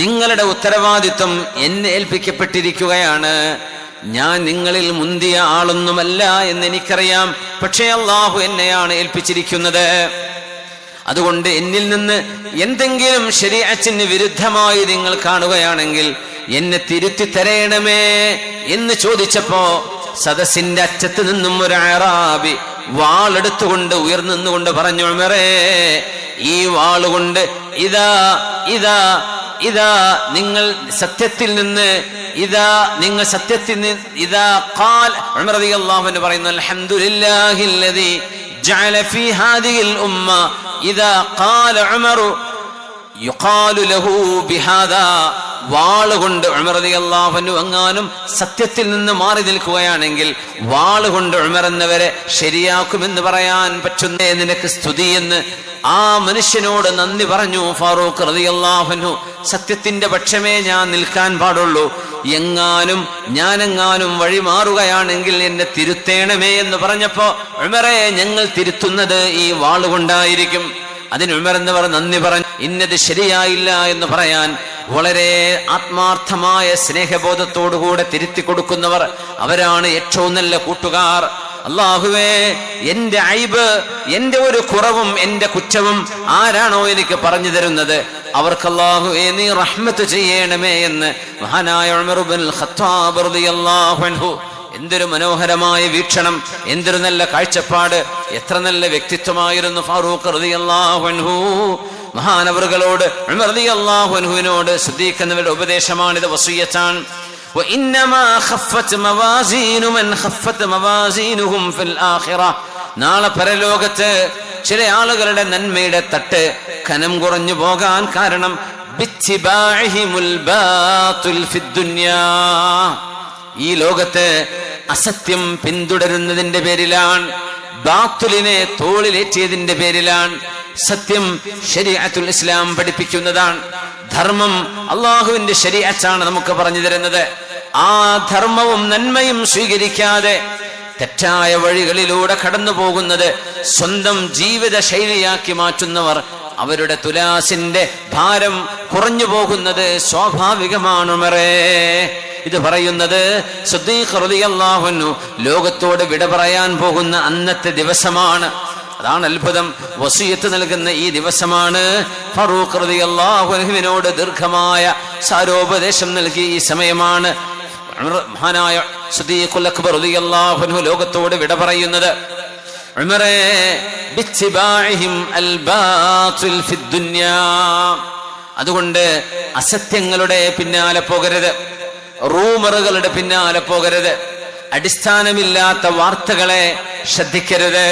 നിങ്ങളുടെ ഉത്തരവാദിത്വം എന്നെ ഏൽപ്പിക്കപ്പെട്ടിരിക്കുകയാണ്. ഞാൻ നിങ്ങളിൽ മുന്തിയ ആളൊന്നുമല്ല എന്ന് എനിക്കറിയാം, പക്ഷേ അള്ളാഹു എന്നെയാണ് ഏൽപ്പിച്ചിരിക്കുന്നത്. അതുകൊണ്ട് എന്നിൽ നിന്ന് എന്തെങ്കിലും ശരീഅത്തിന് വിരുദ്ധമായി നിങ്ങൾ കാണുകയാണെങ്കിൽ എന്നെ തിരുത്തി തരേണമേ എന്ന് ചോദിച്ചപ്പോ സദസ്സിന്റെ അറ്റത്ത് നിന്നും ഒരു അറാബി വാളെടുത്തുകൊണ്ട് ഉയർന്നുകൊണ്ട് പറഞ്ഞു, ഉമറേ, ഈ വാളുകൊണ്ട് ഇതാ ഇതാ ഇതാ നിങ്ങൾ സത്യത്തിൽ നിന്ന് നിങ്ങൾ സത്യത്തിൽ നിന്ന് ഇതാ ഖാൽ ഉമർ റളിയല്ലാഹു അൻഹു പറയുന്നു, അൽഹംദുലില്ലാഹില്ലദീ ജഅല ഫീ ഹാദിഹിൽ ഉമ്മ ഇദാ ഖാല ഉമർ യുഖാലു ലഹു ബിഹാദാ. വാളുകൊണ്ട് ഉമർ റളിയല്ലാഹു അൻഹു എങ്ങാനും സത്യത്തിൽ നിന്ന് മാറി നിൽക്കുകയാണെങ്കിൽ വാളുകൊണ്ട് ഉമർ എന്നവരെ ശരിയാക്കുമെന്ന് പറയാൻ പറ്റുന്നേ നിനക്ക് സ്തുതി എന്ന് ആ മനുഷ്യനോട് നന്ദി പറഞ്ഞു ഫാറൂഖ് റളിയല്ലാഹു അൻഹു. സത്യത്തിന്റെ പക്ഷമേ ഞാൻ നിൽക്കാൻ പാടുള്ളൂ, ഞാനെങ്ങാനും വഴി മാറുകയാണെങ്കിൽ എന്നെ തിരുത്തേണമേ എന്ന് പറഞ്ഞപ്പോ ഉമറെ, ഞങ്ങൾ തിരുത്തുന്നത് ഈ വാളുകൊണ്ടായിരിക്കും. അതിന് ഉമർ എന്നവർ നന്ദി പറഞ്ഞു. ഇന്നത് ശരിയായില്ല എന്ന് പറയാൻ വളരെ ആത്മാർത്ഥമായ സ്നേഹബോധത്തോടുകൂടെ തിരുത്തി കൊടുക്കുന്നവർ അവരാണ് ഏറ്റവും നല്ല കൂട്ടുകാർ. അല്ലാഹുവേ, എന്റെ ഐബ്, എന്റെ ഒരു കുറവും എന്റെ കുറ്റവും ആരാണോ എനിക്ക് പറഞ്ഞു തരുന്നത് അവർക്ക് അല്ലാഹുവേ നീ റഹ്മത്ത് ചെയ്യണമേ എന്ന് മഹാനായ ഉമർ ഇബ്നുൽ ഖത്താബ് റളിയല്ലാഹു അൻഹു. എന്തൊരു മനോഹരമായ വീക്ഷണം, എന്തൊരു നല്ല കാഴ്ചപ്പാട്, എത്ര നല്ല വ്യക്തിത്വമായിരുന്നു ഫാറൂഖ് റളിയല്ലാഹു അൻഹു. മഹാനവറുകളോട് ഉമർ റളിയല്ലാഹു അൻഹുവിനോട് സിദ്ദീഖ് എന്നവരുടെ ഉപദേശമാണിത്, വസിയ്യത്താണ്. وإنما خفت موازين من خفت موازينهم في الآخرة. നാളെ പരലോകത്ത് ചില ആളുകളുടെ നന്മയുടെ തട്ട് കനം കുറഞ്ഞു പോകാൻ കാരണം ബിത്തിബാഇഹിമുൽ ബാതിൽ ഫിദ്ദുനിയാ, ഈ ലോകത്ത് അസത്യം പിന്തുടരുന്നതിന്റെ പേരിലാണ്, ബാത്തുലിനെ തോളിലേറ്റിയതിന്റെ പേരിലാണ്. സത്യം ശരീഅത്തുൽ ഇസ്ലാം പഠിപ്പിക്കുന്നതാണ്. ധർമ്മം അള്ളാഹുവിന്റെ ശരീഅത്താണ് നമുക്ക് പറഞ്ഞു തരുന്നത്. ആ ധർമ്മവും നന്മയും സ്വീകരിക്കാതെ തെറ്റായ വഴികളിലൂടെ കടന്നു പോകുന്നത് സ്വന്തം ജീവിത ശൈലിയാക്കി മാറ്റുന്നവർ അവരുടെ തുലാസിന്റെ ഭാരം കുറഞ്ഞു പോകുന്നത് സ്വാഭാവികമാണ്. ഉമറേ, ഇത് പറയുന്നത് സിദ്ദീഖ് റളിയല്ലാഹു അൻഹു ലോകത്തോട് വിട പറയാൻ പോകുന്ന അന്നത്തെ ദിവസമാണ്. അതാണ് അത്ഭുതം. വസിയത്ത് നൽകുന്ന ഈ ദിവസമാണ്. ഫാറൂഖ് റളിയല്ലാഹു അൻഹുവിനോട് ദീർഘമായ സാരോപദേശം നൽകി ഈ സമയമാണ് മഹാനായ സിദ്ദീഖുൽ അക്ബർ റളിയല്ലാഹു അൻഹു ലോകത്തോട് വിട പറയുന്നത്. ഉമറേ, ബിത്തിബാഇഹിം അൽ ബാതിൽ ഫിദ്ദുനിയാ, അതുകൊണ്ട് അസത്യങ്ങളുടെ പിന്നാലെ പോകരുത്, റൂമറുകളുടെ പിന്നാലെ പോകരുത്, അടിസ്ഥാനമില്ലാത്ത വാർത്തകളെ ശ്രദ്ധിക്കരുത്.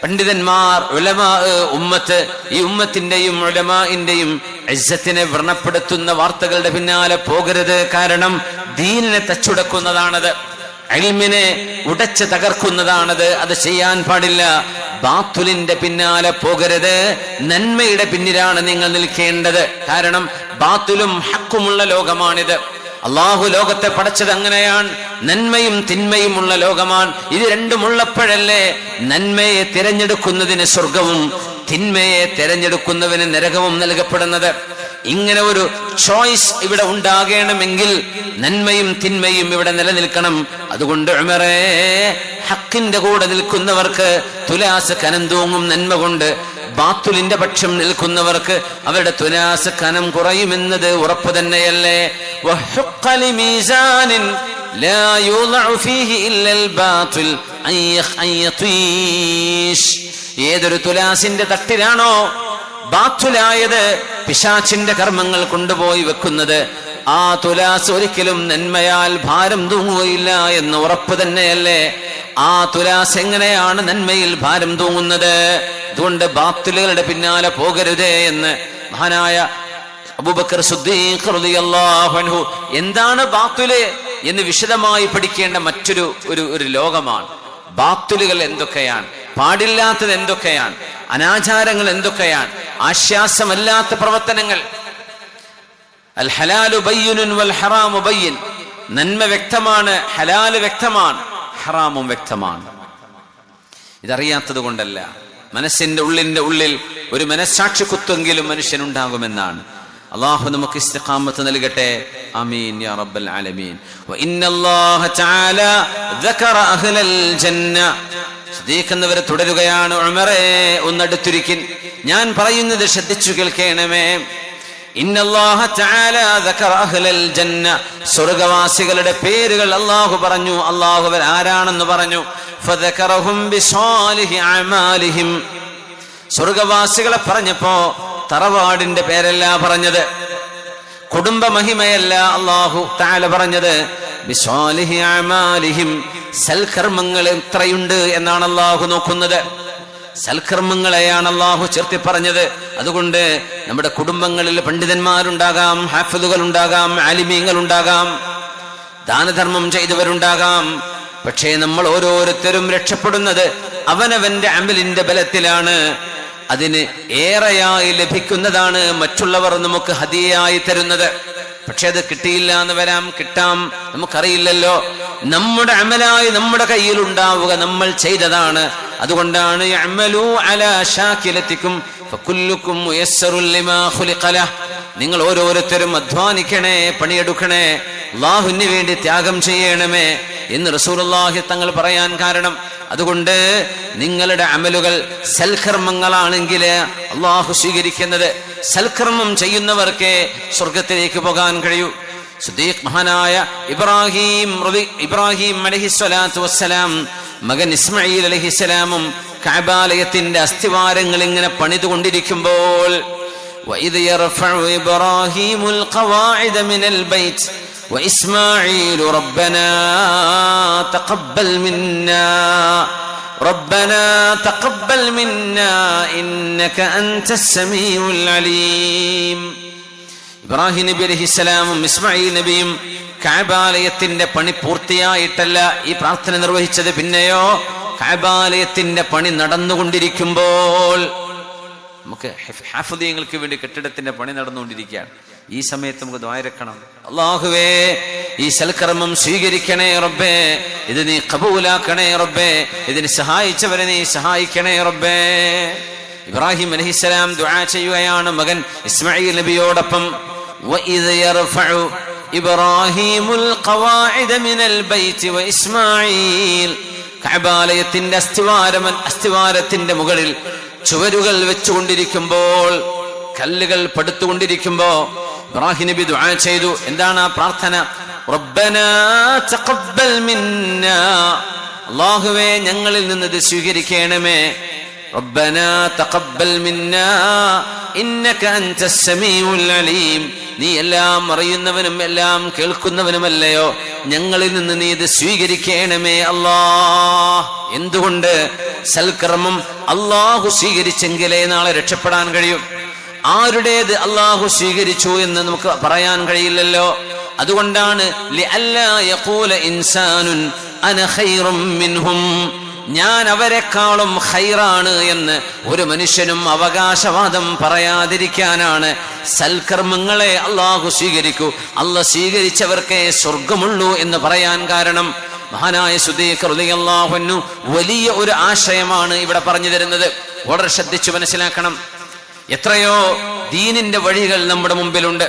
പണ്ഡിതന്മാർ, ഉലമാ, ഉമ്മത്ത്, ഈ ഉമ്മത്തിന്റെയും ഉലമാഇന്റെയും ഇസ്സത്തിനെ വ്രണപ്പെടുത്തുന്ന വാർത്തകളുടെ പിന്നാലെ പോകരുത്. കാരണം ദീനിനെ തച്ചുടക്കുന്നതാണത്, ഇൽമിനെ ഉടച്ച് തകർക്കുന്നതാണത്. അത് ചെയ്യാൻ പാടില്ല. ബാത്തുലിന്റെ പിന്നാലെ പോകരുത്, നന്മയുടെ പിന്നിലാണ് നിങ്ങൾ നിൽക്കേണ്ടത്. കാരണം ബാത്തുലും ഹക്കുമുള്ള ലോകമാണിത്. അള്ളാഹു ലോകത്തെ പടച്ചത് അങ്ങനെയാണ്, നന്മയും തിന്മയും ഉള്ള ലോകമാണ്. ഇത് രണ്ടുമുള്ളപ്പോഴല്ലേ നന്മയെ തിരഞ്ഞെടുക്കുന്നതിന് സ്വർഗവും തിന്മയെ തിരഞ്ഞെടുക്കുന്നവന് നരകവും നൽകപ്പെടുന്നത്. ഇങ്ങനെ ഒരു ചോയ്സ് ഇവിടെ ഉണ്ടാകണമെങ്കിൽ നന്മയും തിന്മയും ഇവിടെ നിലനിൽക്കണം. അതുകൊണ്ട് ഉമറേ, ഹക്കിന്റെ കൂടെ നിൽക്കുന്നവർക്ക് തുലാസ് കനം തൂങ്ങും നന്മ കൊണ്ട്, ബാത്തുലിന്റെ പക്ഷം നിൽക്കുന്നവർക്ക് അവരുടെ തുലാസ് കനം കുറയുമെന്നത് ഉറപ്പ് തന്നെയല്ലേ. ഏതൊരു തുലാസിന്റെ തട്ടിലാണോ ബാത്തുലായത്, പിശാചിന്റെ കർമ്മങ്ങൾ കൊണ്ടുപോയി വെക്കുന്നത്, ആ തുലാസ് ഒരിക്കലും നന്മയാൽ ഭാരം തൂങ്ങുകയില്ല എന്ന് ഉറപ്പ് തന്നെയല്ലേ. ആ തുലാസ് എങ്ങനെയാണ് നന്മയിൽ ഭാരം തൂങ്ങുന്നത്? അതുകൊണ്ട് ബാത്തുലുകളുടെ പിന്നാലെ പോകരുതേ എന്ന് മഹാനായ അബൂബക്കർ സിദ്ദീഖ് റളിയല്ലാഹു അൻഹു എന്താണ് ബാത്തുല് എന്ന് വിശദമായി പഠിക്കേണ്ട മറ്റൊരു ഒരു ലോകമാണ്. ബാത്തുലുകൾ എന്തൊക്കെയാണ്, പാടില്ലാത്തത് എന്തൊക്കെയാണ്, അനാചാരങ്ങൾ എന്തൊക്കെയാണ്, ആശ്വാസമല്ലാത്ത പ്രവർത്തനങ്ങൾ. അൽ ഹലാലു ബയ്യിനുൻ വൽ ഹറാമു ബയ്യിൻ, നന്മ വ്യക്തമാണ്, ഹലാല് വ്യക്തമാണ്, ഹറാമും വ്യക്തമാണ്. ഇതറിയാത്തത് കൊണ്ടല്ല, മനസ്സിന്റെ ഉള്ളിൽ ഒരു മനസ്സാക്ഷി കുത്തെങ്കിലും മനുഷ്യനുണ്ടാകുമെന്നാണ്. അല്ലാഹു നമുക്ക് ഇസ്തിഖാമത്ത് നൽകട്ടെ. ആമീൻ യാ റബ്ബൽ ആലമീൻ. വ ഇന്നല്ലാഹ തആല ദക്കറ അഹ്ലൽ ജന്ന. ശ്രദ്ധിക്കുന്നവരെ തുടരുകയാണ്. ഉമറേ ഒന്നടുത്തിരിക്കിൻ, ഞാൻ പറയുന്നത് ശ്രദ്ധിച്ചു കേൾക്കണമേ. ഇന്നല്ലാഹ തആല ദക്കറ അഹ്ലൽ ജന്ന. സ്വർഗ്ഗവാസികളുടെ പേരുകൾ അല്ലാഹു പറഞ്ഞു. അല്ലാഹു അവർ ആരാണെന്ന് പറഞ്ഞു. ഫദക്കറഹും ബിസാലിഹി അമാലിഹിം. സ്വർഗ്ഗവാസികളെ പറഞ്ഞപ്പോ തറവാടിന്റെ പേരല്ല പറഞ്ഞത്, കുടുംബ മഹിമയല്ല അല്ലാഹു തആല പറഞ്ഞത്. ബിസാലിഹി അമാലിഹിം, സൽക്കർമ്മങ്ങൾ എത്രയുണ്ട് എന്നാണ് അല്ലാഹു നോക്കുന്നത്. സൽക്കർമ്മങ്ങളെയാണ് അല്ലാഹു ചേർത്തി പറഞ്ഞത്. അതുകൊണ്ട് നമ്മുടെ കുടുംബങ്ങളിൽ പണ്ഡിതന്മാരുണ്ടാകാം, ഹാഫിദുകൾ ഉണ്ടാകാം, ആലിമീങ്ങൾ ഉണ്ടാകാം, ദാനധർമ്മം ചെയ്തവരുണ്ടാകാം. പക്ഷേ നമ്മൾ ഓരോരുത്തരും രക്ഷപ്പെടുന്നത് അവനവന്റെ അമലിന്റെ ബലത്തിലാണ്. അതിന് ഏറെയായി ലഭിക്കുന്നതാണ് മറ്റുള്ളവർ നമുക്ക് ഹദിയയായി തരുന്നത്. പക്ഷെ അത് കിട്ടിയില്ല എന്ന് വരാം, കിട്ടാം, നമുക്കറിയില്ലല്ലോ. നമ്മുടെ അമലായി നമ്മുടെ കയ്യിൽ ഉണ്ടാവുക നമ്മൾ ചെയ്തതാണ്. അതുകൊണ്ടാണ് യഅമലു അലാ ശാകിലതികും ഫകുല്ലുകും മുയസ്സറുൻ ലിമാ ഖുലിഖ ലഹ്. നിങ്ങൾ ഓരോരുത്തരും അധ്വാനിക്കണേ, പണിയെടുക്കണേ, അല്ലാഹുവിന് വേണ്ടി ത്യാഗം ചെയ്യണമേ എന്ന് റസൂലുള്ളാഹി തങ്ങൾ പറയാൻ കാരണം. അതുകൊണ്ട് നിങ്ങളുടെ അമലുകൾ സൽക്കർമ്മങ്ങളാണെങ്കിൽ അല്ലാഹു സ്വീകരിക്കുന്നത്. സൽക്കർമ്മം ചെയ്യുന്നവർക്ക് സ്വർഗത്തിലേക്ക് പോകാൻ കഴിയൂ. സുദീഖ് മഹാനായ ഇബ്രാഹിം അലൈഹിസ്സലാത്തു വസ്സലാം മകൻ ഇസ്മായിൽ അലൈഹിസ്സലാമും കഅബാലയത്തിന്റെ അസ്ഥിവാരങ്ങൾ ഇങ്ങനെ പണിതുകൊണ്ടിരിക്കുമ്പോൾ وَإِذْ يَرْفَعُ إِبْرَاهِيمُ الْقَوَاعِدَ مِنَ الْبَيْتِ وَإِسْمَاعِيلُ رَبَّنَا تَقَبَّلْ مِنَّا إِنَّكَ أَنْتَ السَّمِيعُ الْعَلِيمُ. ഇബ്രാഹിം നബി അലൈഹിസ്സലാമും ഇസ്മായിൽ നബിയും കഅബാലയത്തിന്റെ പണി പൂർത്തിയായിട്ടല്ല ഈ പ്രാർത്ഥന നിർവഹിച്ചത്. പിന്നെയോ കഅബാലയത്തിന്റെ പണി നടന്നുകൊണ്ടിരിക്കുമ്പോൾ, നമുക്ക് ഹാഫിദീങ്ങൾക്ക് വേണ്ടി കെട്ടിടത്തിന്റെ പണി നടന്നുകൊണ്ടിരിക്കുകയാണ്. ഈ സമയത്ത് നമുക്ക് ദ്വാരക്കണം, അല്ലാഹുവേ ഈ സൽക്കർമ്മം സ്വീകരിക്കണേ റബ്ബേ, ഇത് നീ ഖബൂലാക്കണേ റബ്ബേ, ഇതിന് സഹായിച്ചവരെ നീ സഹായിക്കണേ റബ്ബേ. ഇബ്രാഹിം അലൈഹിസ്സലാം ദുആ ചെയ്യുകയാണ് മകൻ ഇസ്മായിൽ നബിയോടൊപ്പം. وَإِذْ يَرْفَعُ إِبْرَاهِيمُ الْقَوَاعِدَ مِنَ الْبَيْتِ وَإِسْمَاعِيلُ. കഅബാലയത്തിന്റെ അസ്ഥിവാരത്തിന്റെ മുകളിൽ ചുവരുകൾ വെച്ചുകൊണ്ടിരിക്കുമ്പോൾ, കല്ലുകൾ പടുത്തുകൊണ്ടിരിക്കുമ്പോ ഇബ്രാഹിം നബി ദുആ ചെയ്തു. എന്താണ് ആ പ്രാർത്ഥന? റബ്ബനാ തഖബ്ബൽ മിന്നാ. അല്ലാഹുവേ ഞങ്ങളിൽ നിന്ന് ഇത് സ്വീകരിക്കണമേ. റബ്ബനാ തഖബ്ബൽ മിന്നാ ഇന്നക അൻതസ് സമീഉൽ അലീം. നീ എല്ലാം അറിയുന്നവനും എല്ലാം കേൾക്കുന്നവനുമല്ലയോ, ഞങ്ങളിൽ നിന്ന് നീ ഇത് സ്വീകരിക്കണമേ അല്ലാഹ്. എന്തുകൊണ്ട്? സൽക്കർമ്മം അല്ലാഹു സ്വീകരിച്ചെങ്കിലേ നാളെ രക്ഷപ്പെടാൻ കഴിയും. ആരുടേത് അല്ലാഹു സ്വീകരിച്ചു എന്ന് നമുക്ക് പറയാൻ കഴിയില്ലല്ലോ. അതുകൊണ്ടാണ് ലിഅല്ലാ യഖൂല ഇൻസാനുൻ അന ഖൈറും മിൻഹും, ഞാൻ അവരെക്കാളും ഖൈറാണ് എന്ന് ഒരു മനുഷ്യനും അവകാശവാദം പറയാതിരിക്കാനാണ് സൽക്കർമ്മങ്ങളെ അല്ലാഹു സ്വീകരിക്കൂ, അല്ലാഹു സ്വീകരിച്ചവർക്കേ സ്വർഗമുള്ളൂ എന്ന് പറയാൻ കാരണം. മഹാനായ സുദീഖ് റളിയല്ലാഹു അൻഹു വലിയ ഒരു ആശയമാണ് ഇവിടെ പറഞ്ഞു തരുന്നത്. വളരെ ശ്രദ്ധിച്ചു മനസ്സിലാക്കണം. എത്രയോ ദീനിന്റെ വഴികൾ നമ്മുടെ മുമ്പിലുണ്ട്.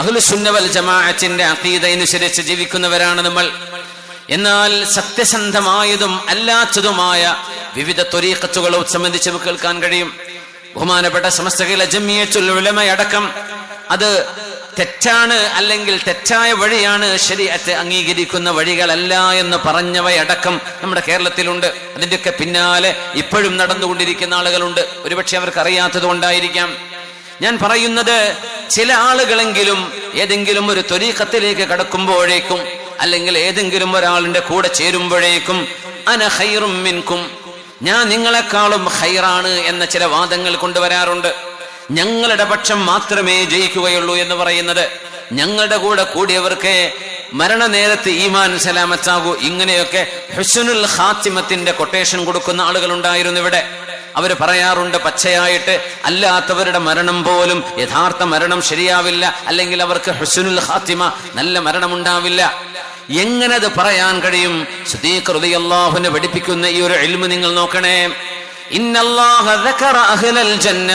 അഹ്ലുസുന്ന വൽ ജമാഅത്തിന്റെ അഖീദ അനുസരിച്ച് ജീവിക്കുന്നവരാണ് നമ്മൾ. എന്നാൽ സത്യസന്ധമായതും അല്ലാത്തതുമായ വിവിധ ത്വരീഖത്തുകളെ സംബന്ധിച്ച് നമുക്ക് കേൾക്കാൻ കഴിയും. ബഹുമാനപ്പെട്ട സമസ്ത കേരള ജംഇയ്യത്തുൽ ഉലമ അടക്കം അത് തെറ്റാണ്, അല്ലെങ്കിൽ തെറ്റായ വഴിയാണ്, ശരീഅത്ത് അംഗീകരിക്കുന്ന വഴികളല്ല എന്ന് പറഞ്ഞവയടക്കം നമ്മുടെ കേരളത്തിലുണ്ട്. അതിൻ്റെയൊക്കെ പിന്നാലെ ഇപ്പോഴും നടന്നുകൊണ്ടിരിക്കുന്ന ആളുകളുണ്ട്. ഒരുപക്ഷെ അവർക്ക് അറിയാത്തത് കൊണ്ടായിരിക്കാം. ഞാൻ പറയുന്നത്, ചില ആളുകളെങ്കിലും ഏതെങ്കിലും ഒരു ത്വരീഖത്തിലേക്ക് കടക്കുമ്പോഴേക്കും, അല്ലെങ്കിൽ ഏതെങ്കിലും ഒരാളിന്റെ കൂടെ ചേരുമ്പോഴേക്കും അന ഖൈറും മിൻകും, ഞാൻ നിങ്ങളെക്കാളും ഖൈറാണ് എന്ന ചില വാദങ്ങൾ കൊണ്ടുവരാറുണ്ട്. ഞങ്ങളുടെ പക്ഷം മാത്രമേ ജയിക്കുകയുള്ളൂ എന്ന് പറയുന്നത്, ഞങ്ങളുടെ കൂടെ കൂടിയവർക്ക് മരണനേരത്ത് ഈമാൻ സലാമത്താകൂ, ഇങ്ങനെയൊക്കെ ഹുസ്നുൽ ഖാത്തിമത്തിന്റെ കൊട്ടേഷൻ കൊടുക്കുന്ന ആളുകളുണ്ടായിരുന്നു ഇവിടെ. അവർ പറയാറുണ്ട് പച്ചയായിട്ട്, അല്ലാത്തവരുടെ മരണം പോലും യഥാർത്ഥ മരണം ശരിയാവില്ല, അല്ലെങ്കിൽ അവർക്ക് ഹുസ്നുൽ ഖാത്തിമ നല്ല മരണമുണ്ടാവില്ല. എങ്ങനെ അത് പറയാൻ കഴിയും? സിദ്ദീഖ് റളിയല്ലാഹു അൻഹു പഠിപ്പിക്കുന്ന ഈ ഒരു ഇൽമു നിങ്ങൾ നോക്കണേ. ഇന്നല്ലാഹ ദക്കറ അഹ്ലൽ ജന്ന,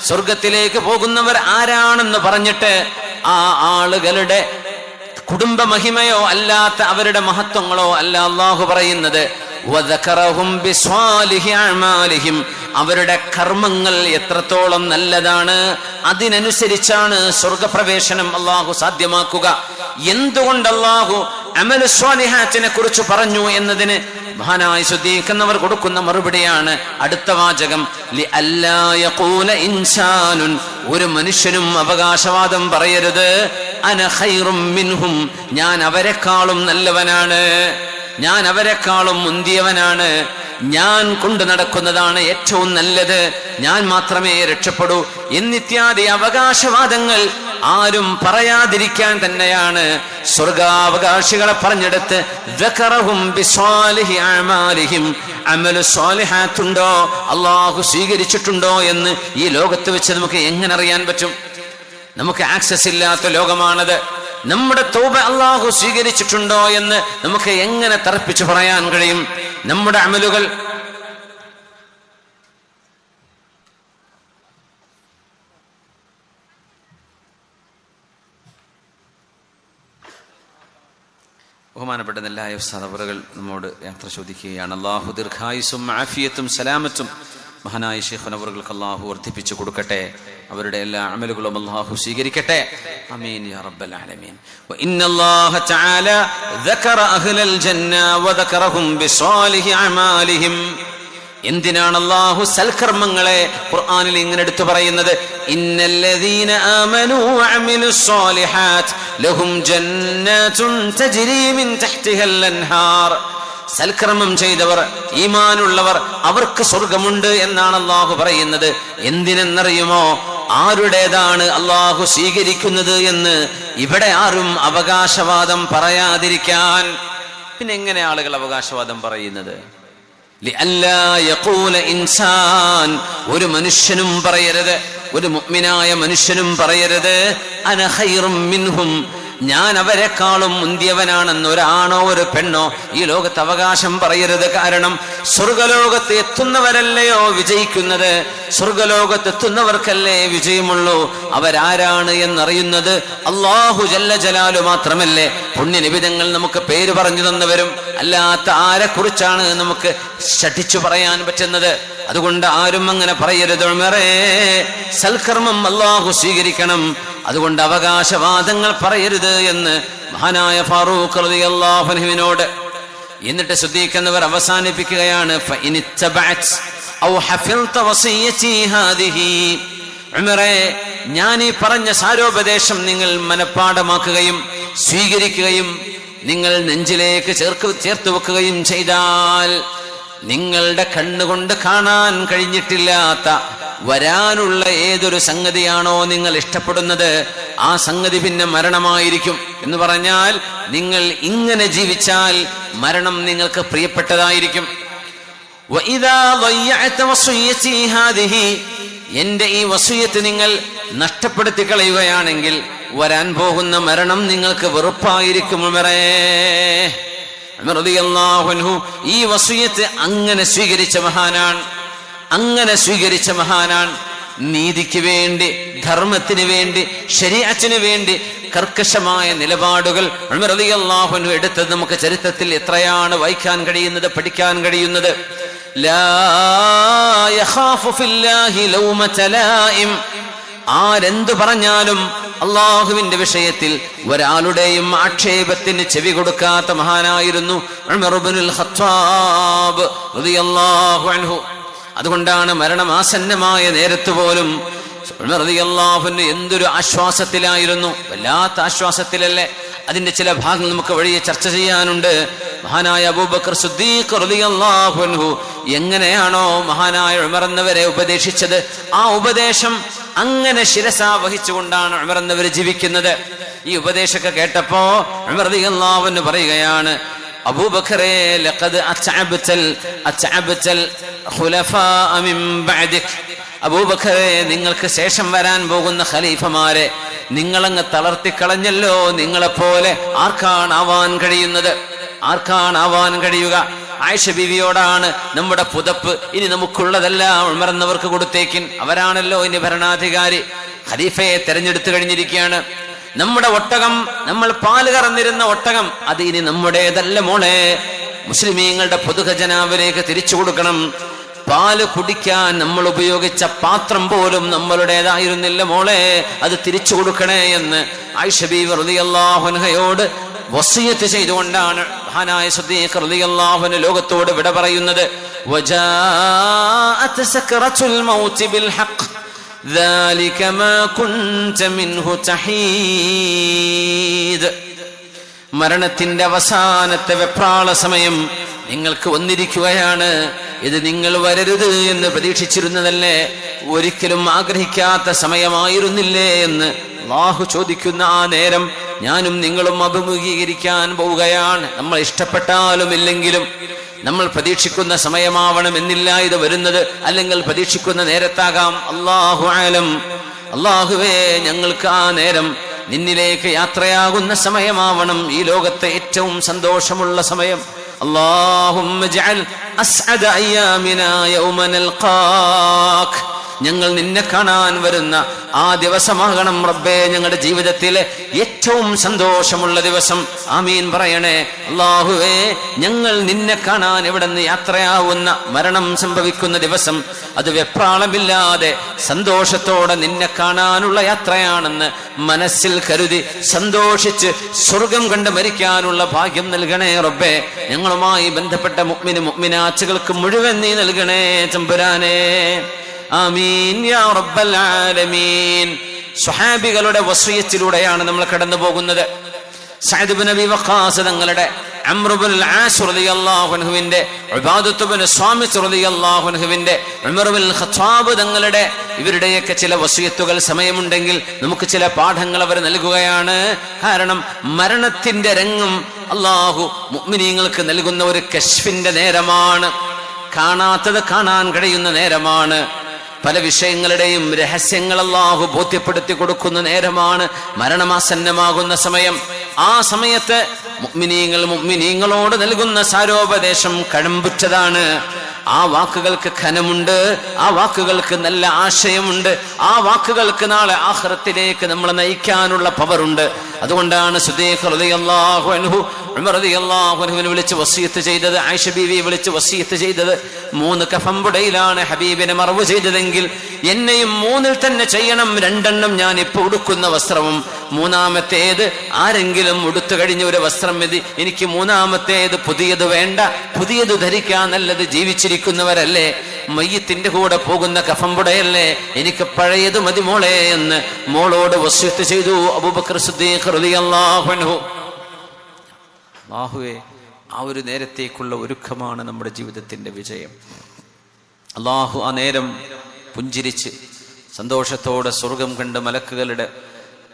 സ്വർഗത്തിലേക്ക് പോകുന്നവർ ആരാണെന്ന് പറഞ്ഞിട്ട് ആ ആളുകളുടെ കുടുംബ മഹിമയോ അല്ലാത്ത അവരുടെ മഹത്വങ്ങളോ അല്ല അല്ലാഹു പറയുന്നത്. വദക്കറഹും ബിസ്വാലിഹി അഅമാലിഹിം, അവരുടെ കർമ്മങ്ങൾ എത്രത്തോളം നല്ലതാണ് അതിനനുസരിച്ചാണ് സ്വർഗപ്രവേശനം അല്ലാഹു സാധ്യമാക്കുക. എന്തുകൊണ്ട് അല്ലാഹു അമലു സ്വാലിഹാത്തിനെ കുറിച്ച് പറഞ്ഞു എന്നതിന് മഹാനായ സിദ്ദീഖ് എന്നവർ കൊടുക്കുന്ന മറുപടിയാണ് അടുത്ത വാചകം. ലിഅല്ലാ യഖൂല ഇൻസാനുൻ, ഒരു മനുഷ്യനും അവകാശവാദം പറയരുത് അന ഖൈറും മിൻഹും, ഞാൻ അവരെക്കാളും നല്ലവനാണ്, ഞാൻ അവരെക്കാളും മുന്തിയവനാണ്, ഞാൻ കൊണ്ടു നടക്കുന്നതാണ് ഏറ്റവും നല്ലത്, ഞാൻ മാത്രമേ രക്ഷപ്പെടൂ എന്നിത്യാദി അവകാശവാദങ്ങൾ ആരും പറയാതിരിക്കാൻ തന്നെയാണ് സ്വർഗാവകാശികളെ പറഞ്ഞെടുത്ത് ദക്കറഹും ബിസ്വാലിഹി അഅമാലിഹിം, അമലു സ്വാലിഹാത്തുണ്ടോ അല്ലാഹു സ്വീകരിച്ചിട്ടുണ്ടോ എന്ന് ഈ ലോകത്ത് വെച്ച് നമുക്ക് എങ്ങനെ അറിയാൻ പറ്റും? നമുക്ക് ആക്സസ് ഇല്ലാത്ത ലോകമാണത്. നമ്മുടെ തൗബ അല്ലാഹു സ്വീകരിച്ചിട്ടുണ്ടോ എന്ന് നമുക്ക് എങ്ങനെ തറപ്പിച്ചു പറയാൻ കഴിയും? നമ്മുടെ അമലുകൾ ബഹുമാനപ്പെട്ട നെല്ലായ ഉസ്താദവറുകൾ നമ്മോട് യാത്ര ചോദിക്കുകയാണ്. അല്ലാഹു ദീർഘായുസ്സും ആഫിയത്തും സലാമത്തും മഹാനായ ശൈഖുന അവറുകൾക്ക് അല്ലാഹു വർദ്ധിപ്പിച്ചു കൊടുക്കട്ടെ. അവരുടെ എല്ലാ അമലുകളും അല്ലാഹു സ്വീകരിക്കട്ടെ. ആമീൻ യാ റബ്ബൽ ആലമീൻ. വഇന്നല്ലാഹ തആല ദക്കറ അഹ്ലൽ ജന്ന വദക്കറഹും ബിസ്വാലിഹി അഅമാലിഹിം. എന്തിനാണ് അല്ലാഹു സൽക്കർമ്മങ്ങളെ ഖുർആനിൽ ഇങ്ങനെ എടുത്തു പറയുന്നത്? ഇന്നല്ലദീന ആമനൂ വഅമിലുസ് സ്വാലിഹാത്ത് ലഹും ജന്നാതുൻ തജ്രി മിൻ തഹ്തിഹൽ അൻഹാർ. സൽക്കർമ്മം ചെയ്തവർ, ഈമാനുള്ളവർ, അവർക്ക് സ്വർഗമുണ്ട് എന്നാണ് അല്ലാഹു പറയുന്നത്. എന്തിനെന്നറിയുമോ? ആരുടേതാണ് അല്ലാഹു സ്വീകരിക്കുന്നത് എന്ന് ഇവിടെ ആരും അവകാശവാദം പറയാതിരിക്കാൻ. പിന്നെ എങ്ങനെ ആളുകൾ അവകാശവാദം പറയുന്നത്? ലിഅല്ലാ യഖൂല ഇൻസാൻ, ഒരു മനുഷ്യനും പറയരുത്, ഒരു മുഅ്മിനായ മനുഷ്യനും പറയരുത് അന ഖൈറും മിൻഹും, ഞാൻ അവരെക്കാളും മുന്തിയവനാണെന്ന് ഒരാണോ ഒരു പെണ്ണോ ഈ ലോകത്ത് അവകാശം പറയരുത്. കാരണം സ്വർഗലോകത്ത് എത്തുന്നവരല്ലയോ വിജയിക്കുന്നത്, സ്വർഗലോകത്ത് എത്തുന്നവർക്കല്ലേ വിജയമുള്ളൂ. അവരാരാണ് എന്നറിയുന്നത് അല്ലാഹു ജല്ല ജലാലു മാത്രമല്ലേ. പുണ്യനിബിധങ്ങൾ നമുക്ക് പേര് പറഞ്ഞു തന്നവരും അല്ലാത്ത ആരെക്കുറിച്ചാണ് നമുക്ക് ശഠിച്ചു പറയാൻ പറ്റുന്നത്? അതുകൊണ്ട് ആരും അങ്ങനെ പറയരുത്. ഉമറേ, സൽക്കർമ്മം അല്ലാഹു സ്വീകരിക്കണം, അതുകൊണ്ട് അവകാശവാദങ്ങൾ പറയരുത് എന്ന് മഹാനായ ഫാറൂഖ് റളിയല്ലാഹു അൻഹുവിനോട്. എന്നിട്ട് സിദ്ദീഖ് എന്നവർ അവസാനിപ്പിക്കുകയാണ്, ഫഇനിത്തബഅത് ഔ ഹഫിൽത വസിയതി ഹാദിഹി. ഉമറേ, ഞാൻ ഈ പറഞ്ഞ സാരോപദേശം നിങ്ങൾ മനഃപ്പാഠമാക്കുകയും സ്വീകരിക്കുകയും നിങ്ങൾ നെഞ്ചിലേക്ക് ചേർത്ത് വെക്കുകയും ചെയ്താൽ നിങ്ങളുടെ കണ്ണുകൊണ്ട് കാണാൻ കഴിഞ്ഞിട്ടില്ലാത്ത വരാനുള്ള ഏതൊരു സംഗതിയാണോ നിങ്ങൾ ഇഷ്ടപ്പെടുന്നത് ആ സംഗതി പിന്നെ മരണമായിരിക്കും. എന്ന് പറഞ്ഞാൽ നിങ്ങൾ ഇങ്ങനെ ജീവിച്ചാൽ മരണം നിങ്ങൾക്ക് പ്രിയപ്പെട്ടതായിരിക്കും. എന്റെ ഈ വസിയത്ത് നിങ്ങൾ നഷ്ടപ്പെടുത്തി കളയുകയാണെങ്കിൽ വരാൻ പോകുന്ന മരണം നിങ്ങൾക്ക് വെറുപ്പായിരിക്കും. ഉമറേ, ഉമർ റളിയല്ലാഹു അൻഹു ഈ വസിയത്ത് അങ്ങനെ സ്വീകരിച്ച മഹാനാണ്, അങ്ങനെ സ്വീകരിച്ച മഹാനാണ്. നീതിക്ക് വേണ്ടി, ധർമ്മത്തിന് വേണ്ടി, ശരീഅത്തിന് വേണ്ടി കർക്കശമായ നിലപാടുകൾ ഉമർ റളിയല്ലാഹു അൻഹു എടുത്തത് നമുക്ക് ചരിത്രത്തിൽ എത്രയാണ് വായിക്കാൻ കഴിയുന്നത്, പഠിക്കാൻ കഴിയുന്നത്. ലാ യഖാഫു ഫില്ലാഹി ലൗമത ലായിം. ആരെന്ത് പറഞ്ഞാലും അള്ളാഹുവിന്റെ വിഷയത്തിൽ ഒരാളുടെയും ആക്ഷേപത്തിന് ചെവി കൊടുക്കാത്ത മഹാനായിരുന്നു ഉമർ ഇബ്നുൽ ഖത്താബ് റളിയല്ലാഹു അൻഹു. അതുകൊണ്ടാണ് മരണമാസന്നമായ നേരത്ത് പോലും ഉമർ റളിയല്ലാഹു അൻഹു എന്തൊരു ആശ്വാസത്തിലായിരുന്നു, വല്ലാത്ത ആശ്വാസത്തിലല്ലേ. അതിന്റെ ചില ഭാഗങ്ങൾ നമുക്ക് വഴിയെ ചർച്ച ചെയ്യാനുണ്ട്. മഹാനായ അബൂബക്കർ സിദ്ദീഖ് റളിയല്ലാഹു അൻഹു എങ്ങനെയാണോ മഹാനായ ഉമർ എന്നവരെ ഉപദേശിച്ചത്, ആ ഉപദേശം അങ്ങനെ ശിരസാ വഹിച്ചുകൊണ്ടാണ് ഉമർ എന്നവർ ജീവിക്കുന്നത്. ഈ ഉപദേശമൊക്കെ കേട്ടപ്പോ ഉമർ റളിയല്ലാഹു അൻഹു പറയുകയാണ്, അബൂബക്കറേ, ലഖദ് അത്അബ്തൽ ഖുലഫാ മിൻ ബഅദിക്. അബൂബക്കറെ, നിങ്ങൾക്ക് ശേഷം വരാൻ പോകുന്ന ഖലീഫമാരെ നിങ്ങളങ്ങ് തളർത്തിക്കളഞ്ഞല്ലോ. നിങ്ങളെപ്പോലെ ആർക്കാണാവാൻ കഴിയുന്നത്? ആർക്കാണാവാൻ കഴിയുക? ആയിഷ ബീവിയോടാണ് നമ്മുടെ പുതപ്പ് ഇനി നമുക്കുള്ളതെല്ലാം ഉമർ എന്നവർക്ക് കൊടുത്തേക്കിൻ, അവരാണല്ലോ ഇനി ഭരണാധികാരി. ഖലീഫയെ തെരഞ്ഞെടുത്തു കഴിഞ്ഞിരിക്കുകയാണ്. നമ്മുടെ ഒട്ടകം, നമ്മൾ പാല് കറന്നിരുന്ന ഒട്ടകം, അത് ഇനി നമ്മുടേതല്ല മോളെ. മുസ്ലിമീങ്ങളുടെ പൊതുഖജനാവിലേക്ക് തിരിച്ചു കൊടുക്കണം. പാല് കുടിക്കാൻ നമ്മൾ ഉപയോഗിച്ച പാത്രം പോലും നമ്മളുടേതായിരുന്നില്ല മോളെ, അത് തിരിച്ചു കൊടുക്കണേ എന്ന് ആയിഷ ബീവി റളിയല്ലാഹു അൻഹയോട് വസിയത്ത് ചെയ്തുകൊണ്ടാണ് മഹാനായ സിദ്ദീഖ് റളിയല്ലാഹു അൻഹു ലോകത്തോട് വിട പറയുന്നത്. വജാഅത് സക്റത്തുൽ മൗത്ത് ബിൽ ഹഖ് ذلك ما كنت منه تحيد. മരണത്തിന്റെ അവസാനത്തെ വെപ്രാള സമയം നിങ്ങൾക്ക് വന്നിരിക്കുകയാണ്. ഇത് നിങ്ങൾ വരരുത് എന്ന് പ്രതീക്ഷിച്ചിരുന്നതല്ലേ? ഒരിക്കലും ആഗ്രഹിക്കാത്ത സമയമായിരുന്നില്ലേ എന്ന് അല്ലാഹു ചോദിക്കുന്ന ആ നേരം ഞാനും നിങ്ങളും അഭിമുഖീകരിക്കാൻ പോവുകയാണ്. നമ്മൾ ഇഷ്ടപ്പെട്ടാലും ഇല്ലെങ്കിലും നമ്മൾ പ്രതീക്ഷിക്കുന്ന സമയമാവണം എന്നില്ല ഇത് വരുന്നത്, അല്ലെങ്കിൽ പ്രതീക്ഷിക്കുന്ന നേരത്താകാം. അല്ലാഹു ആലം. അല്ലാഹുവേ, ഞങ്ങൾക്ക് ആ നേരം നിന്നിലേക്ക് യാത്രയാകുന്ന സമയമാവണം, ഈ ലോകത്തെ ഏറ്റവും സന്തോഷമുള്ള സമയം. അല്ലാഹുമ്മ ജഅൽ അസ്അദ അയ്യാമിനാ യൗമ നൽഖാക്. ഞങ്ങൾ നിന്നെ കാണാൻ വരുന്ന ആ ദിവസമാകണം റബ്ബേ ഞങ്ങളുടെ ജീവിതത്തിലെ ഏറ്റവും സന്തോഷമുള്ള ദിവസം. ആമീൻ പറയണേ. അല്ലാഹുവേ, ഞങ്ങൾ നിന്നെ കാണാൻ ഇവിടെ നിന്ന് യാത്രയാവുന്ന, മരണം സംഭവിക്കുന്ന ദിവസം അത് വെപ്രാളമില്ലാതെ സന്തോഷത്തോടെ നിന്നെ കാണാനുള്ള യാത്രയാണെന്ന് മനസ്സിൽ കരുതി സന്തോഷിച്ച് സ്വർഗം കണ്ട് മരിക്കാനുള്ള ഭാഗ്യം നൽകണേ റബ്ബേ. ഞങ്ങളുമായി ബന്ധപ്പെട്ട മുഅ്മിന് മുഅ്മിനാത്തുകൾക്ക് മുഴുവൻ നീ നൽകണേ തമ്പുരാനേ. ആമീൻ യാ റബ്ബൽ ആലമീൻ. സ്വഹാബികളുടെ വസിയത്തിലൂടെയാണ് നമ്മൾ കടന്നു പോകുന്നത്. സഅദ് ഇബ്നു അബീ വഖാസ് തങ്ങളുടെ, അംർ ഇബ്നുൽ ആസ് റളിയല്ലാഹു അൻഹുവിന്റെ, ഉബാദത്ത് ഇബ്നു സ്വാമിത് റളിയല്ലാഹു അൻഹുവിന്റെ, ഉമർ ഇബ്നുൽ ഖത്താബ് തങ്ങളുടെ, ഇവരുടെയൊക്കെ ചില വസിയത്തുകൾ സമയമുണ്ടെങ്കിൽ നമുക്ക് ചില പാഠങ്ങൾ അവർ നൽകുകയാണ്. കാരണം മരണത്തിന്റെ രംഗം അല്ലാഹു മുഅ്മിനീങ്ങൾക്ക് നൽകുന്ന ഒരു കശ്ഫിന്റെ നേരമാണ്. കാണാത്തത് കാണാൻ കഴിയുന്ന നേരമാണ്. പല വിഷയങ്ങളുടെയും രഹസ്യങ്ങൾ അല്ലാഹു ബോധ്യപ്പെടുത്തി കൊടുക്കുന്ന നേരമാണ് മരണമാസന്നമാകുന്ന സമയം. ആ സമയത്ത് മുഅ്മിനീങ്ങളോട് നൽകുന്ന സാരോപദേശം കഴമ്പുറ്റതാണ്. ആ വാക്കുകൾക്ക് ഖനമുണ്ട്, ആ വാക്കുകൾക്ക് നല്ല ആശയമുണ്ട്, ആ വാക്കുകൾക്ക് നാളെ ആഖിറത്തിലേക്ക് നമ്മളെ നയിക്കാനുള്ള പവറുണ്ട്. അതുകൊണ്ടാണ് സിദ്ദീഖ് റളിയല്ലാഹു അൻഹു ഉമർ റളിയല്ലാഹു അൻഹുവിനെ വിളിച്ച് വസിയത്ത് ചെയ്തത്, ആയിഷ ബീവിയെ വിളിച്ച് വസിയത്ത് ചെയ്തത്. 3 കഫംപുടയിലാണ് ഹബീബിനെ മറവ് ചെയ്തതെങ്കിൽ എന്നെയും 3-ൽ തന്നെ ചെയ്യണം. 2 ഞാൻ ഇപ്പോൾ ഉടുക്കുന്ന വസ്ത്രവും, 3-മത്തേത് ആരെങ്കിലും ഉടുത്തു കഴിഞ്ഞ ഒരു വസ്ത്രം മതി, എനിക്ക് 3-മത്തേത് പുതിയത് വേണ്ട, പുതിയത് ധരിക്കാൻ നല്ലത് ജീവിച്ചിരിക്കുന്നവരല്ലേ, മയ്യത്തിന്റെ കൂടെ പോകുന്ന കഫംപുടയല്ലേ, എനിക്ക് പഴയത് മതി മോളെ എന്ന് മോളോട് വസിയത്ത് ചെയ്തു അബൂബക്കർ സിദ്ദീഖ് റളിയല്ലാഹു അൻഹു. അല്ലാഹുവേ, ആ ഒരു നേരത്തേക്കുള്ള ഒരുക്കമാണ് നമ്മുടെ ജീവിതത്തിന്റെ വിജയം. അല്ലാഹു ആ നേരം പുഞ്ചിരിച്ച് സന്തോഷത്തോടെ സ്വർഗം കണ്ട് മലക്കുകളുടെ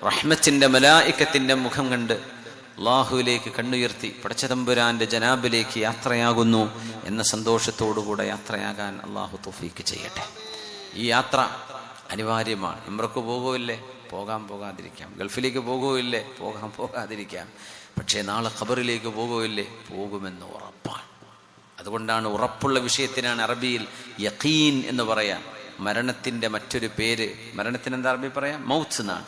റഹ്മത്തിന്റെ മലായിക്കത്തിന്റെ മുഖം കണ്ട് അല്ലാഹുവിലേക്ക് കണ്ണുയർത്തി പടച്ചതമ്പുരാന്റെ ജനാബിലേക്ക് യാത്രയാകുന്നു എന്ന സന്തോഷത്തോടുകൂടെ യാത്രയാകാൻ അല്ലാഹു തൗഫീക്ക് ചെയ്യട്ടെ. ഈ യാത്ര അനിവാര്യമാണ്. ഉംറക്ക് പോകുമില്ലേ? പോകാതിരിക്കാം. ഗൾഫിലേക്ക് പോകുമില്ലേ? പോകാതിരിക്കാം. പക്ഷേ നാളെ ഖബറിലേക്ക് പോകുമില്ലേ? പോകുമെന്ന് ഉറപ്പാണ്. അതുകൊണ്ടാണ് ഉറപ്പുള്ള വിഷയത്തിനാണ് അറബിയിൽ യഖീൻ എന്ന് പറയാം. മരണത്തിന്റെ മറ്റൊരു പേര്, മരണത്തിന് എന്താ അറബി പറയാം? മൗത്ത് എന്നാണ്.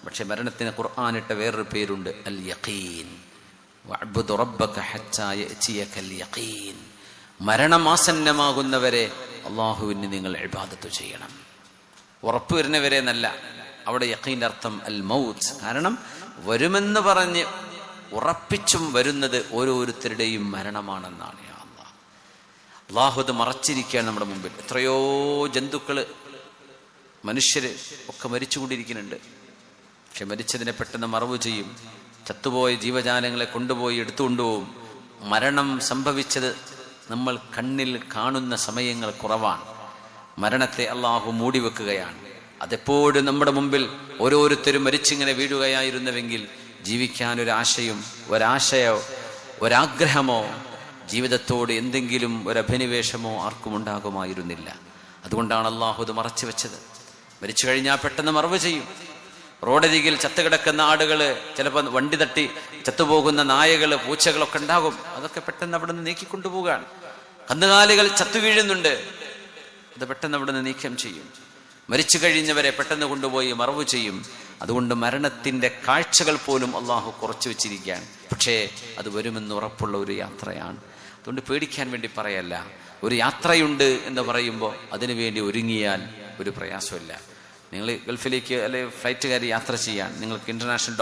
പക്ഷെ മരണത്തിന് ഖുർആനിട്ട വേറൊരു പേരുണ്ട്, അൽ യഖീൻ. വഅബ്ദു റബ്ബക ഹത്താ യഅതിയകൽ യഖീൻ. മരണമാസന്നമാകുന്നവരെ അല്ലാഹുവിന് നിങ്ങൾ ഇബാദത്ത് ചെയ്യണം. ഉറപ്പ് വരുന്നവരെ എന്നല്ല. അവിടെ യഖീന്റെ അർത്ഥം അൽ മൗത്ത്. കാരണം വരുമെന്ന് പറഞ്ഞ് ഉറപ്പിച്ചും വരുന്നത് ഓരോരുത്തരുടെയും മരണമാണെന്നാണ്. അല്ലാഹു അത് മറച്ചിരിക്കുകയാണ് നമ്മുടെ മുമ്പിൽ. എത്രയോ ജന്തുക്കള്, മനുഷ്യര് ഒക്കെ മരിച്ചുകൊണ്ടിരിക്കുന്നുണ്ട്. പക്ഷെ മരിച്ചതിനെ പെട്ടെന്ന് മറവ് ചെയ്യും. ചത്തുപോയ ജീവജാലങ്ങളെ കൊണ്ടുപോയി എടുത്തുകൊണ്ടുപോകും. മരണം സംഭവിച്ചത് നമ്മൾ കണ്ണിൽ കാണുന്ന സമയങ്ങൾ കുറവാണ്. മരണത്തെ അല്ലാഹു മൂടിവെക്കുകയാണ്. അതെപ്പോഴും നമ്മുടെ മുമ്പിൽ ഓരോരുത്തരും മരിച്ചിങ്ങനെ വീഴുകയായിരുന്നുവെങ്കിൽ ജീവിക്കാൻ ഒരാശയോ ഒരാഗ്രഹമോ ജീവിതത്തോട് എന്തെങ്കിലും ഒരു അഭിനിവേശമോ ആർക്കും ഉണ്ടാകുമായിരുന്നില്ല. അതുകൊണ്ടാണ് അള്ളാഹു ഇത് മറച്ചു വെച്ചത്. മരിച്ചു കഴിഞ്ഞാൽ പെട്ടെന്ന് മറവ് ചെയ്യും. റോഡരികിൽ ചത്തുകിടക്കുന്ന ആടുകൾ, ചിലപ്പോൾ വണ്ടി തട്ടി ചത്തുപോകുന്ന നായകൾ, പൂച്ചകളൊക്കെ ഉണ്ടാകും. അതൊക്കെ പെട്ടെന്ന് അവിടെ നിന്ന് നീക്കിക്കൊണ്ടുപോകാണ്. കന്നുകാലികൾ ചത്തു വീഴുന്നുണ്ട്, അത് പെട്ടെന്ന് അവിടെ നിന്ന് നീക്കം ചെയ്യും. മരിച്ചു കഴിഞ്ഞവരെ പെട്ടെന്ന് കൊണ്ടുപോയി മറവ് ചെയ്യും. അതുകൊണ്ട് മരണത്തിന്റെ കാഴ്ചകൾ പോലും അള്ളാഹു കുറച്ചു വെച്ചിരിക്കുകയാണ്. പക്ഷേ അത് വരുമെന്ന് ഉറപ്പുള്ള ഒരു യാത്രയാണ്. അതുകൊണ്ട് പേടിക്കാൻ വേണ്ടി പറയല്ല. ഒരു യാത്രയുണ്ട് എന്ന് പറയുമ്പോൾ അതിനു വേണ്ടി ഒരുങ്ങിയാൽ ഒരു പ്രയാസമില്ല. നിങ്ങൾ ഗൾഫിലേക്ക് അല്ലെങ്കിൽ ഫ്ലൈറ്റ് കയറി യാത്ര ചെയ്യാൻ നിങ്ങൾക്ക് ഇന്റർനാഷണൽ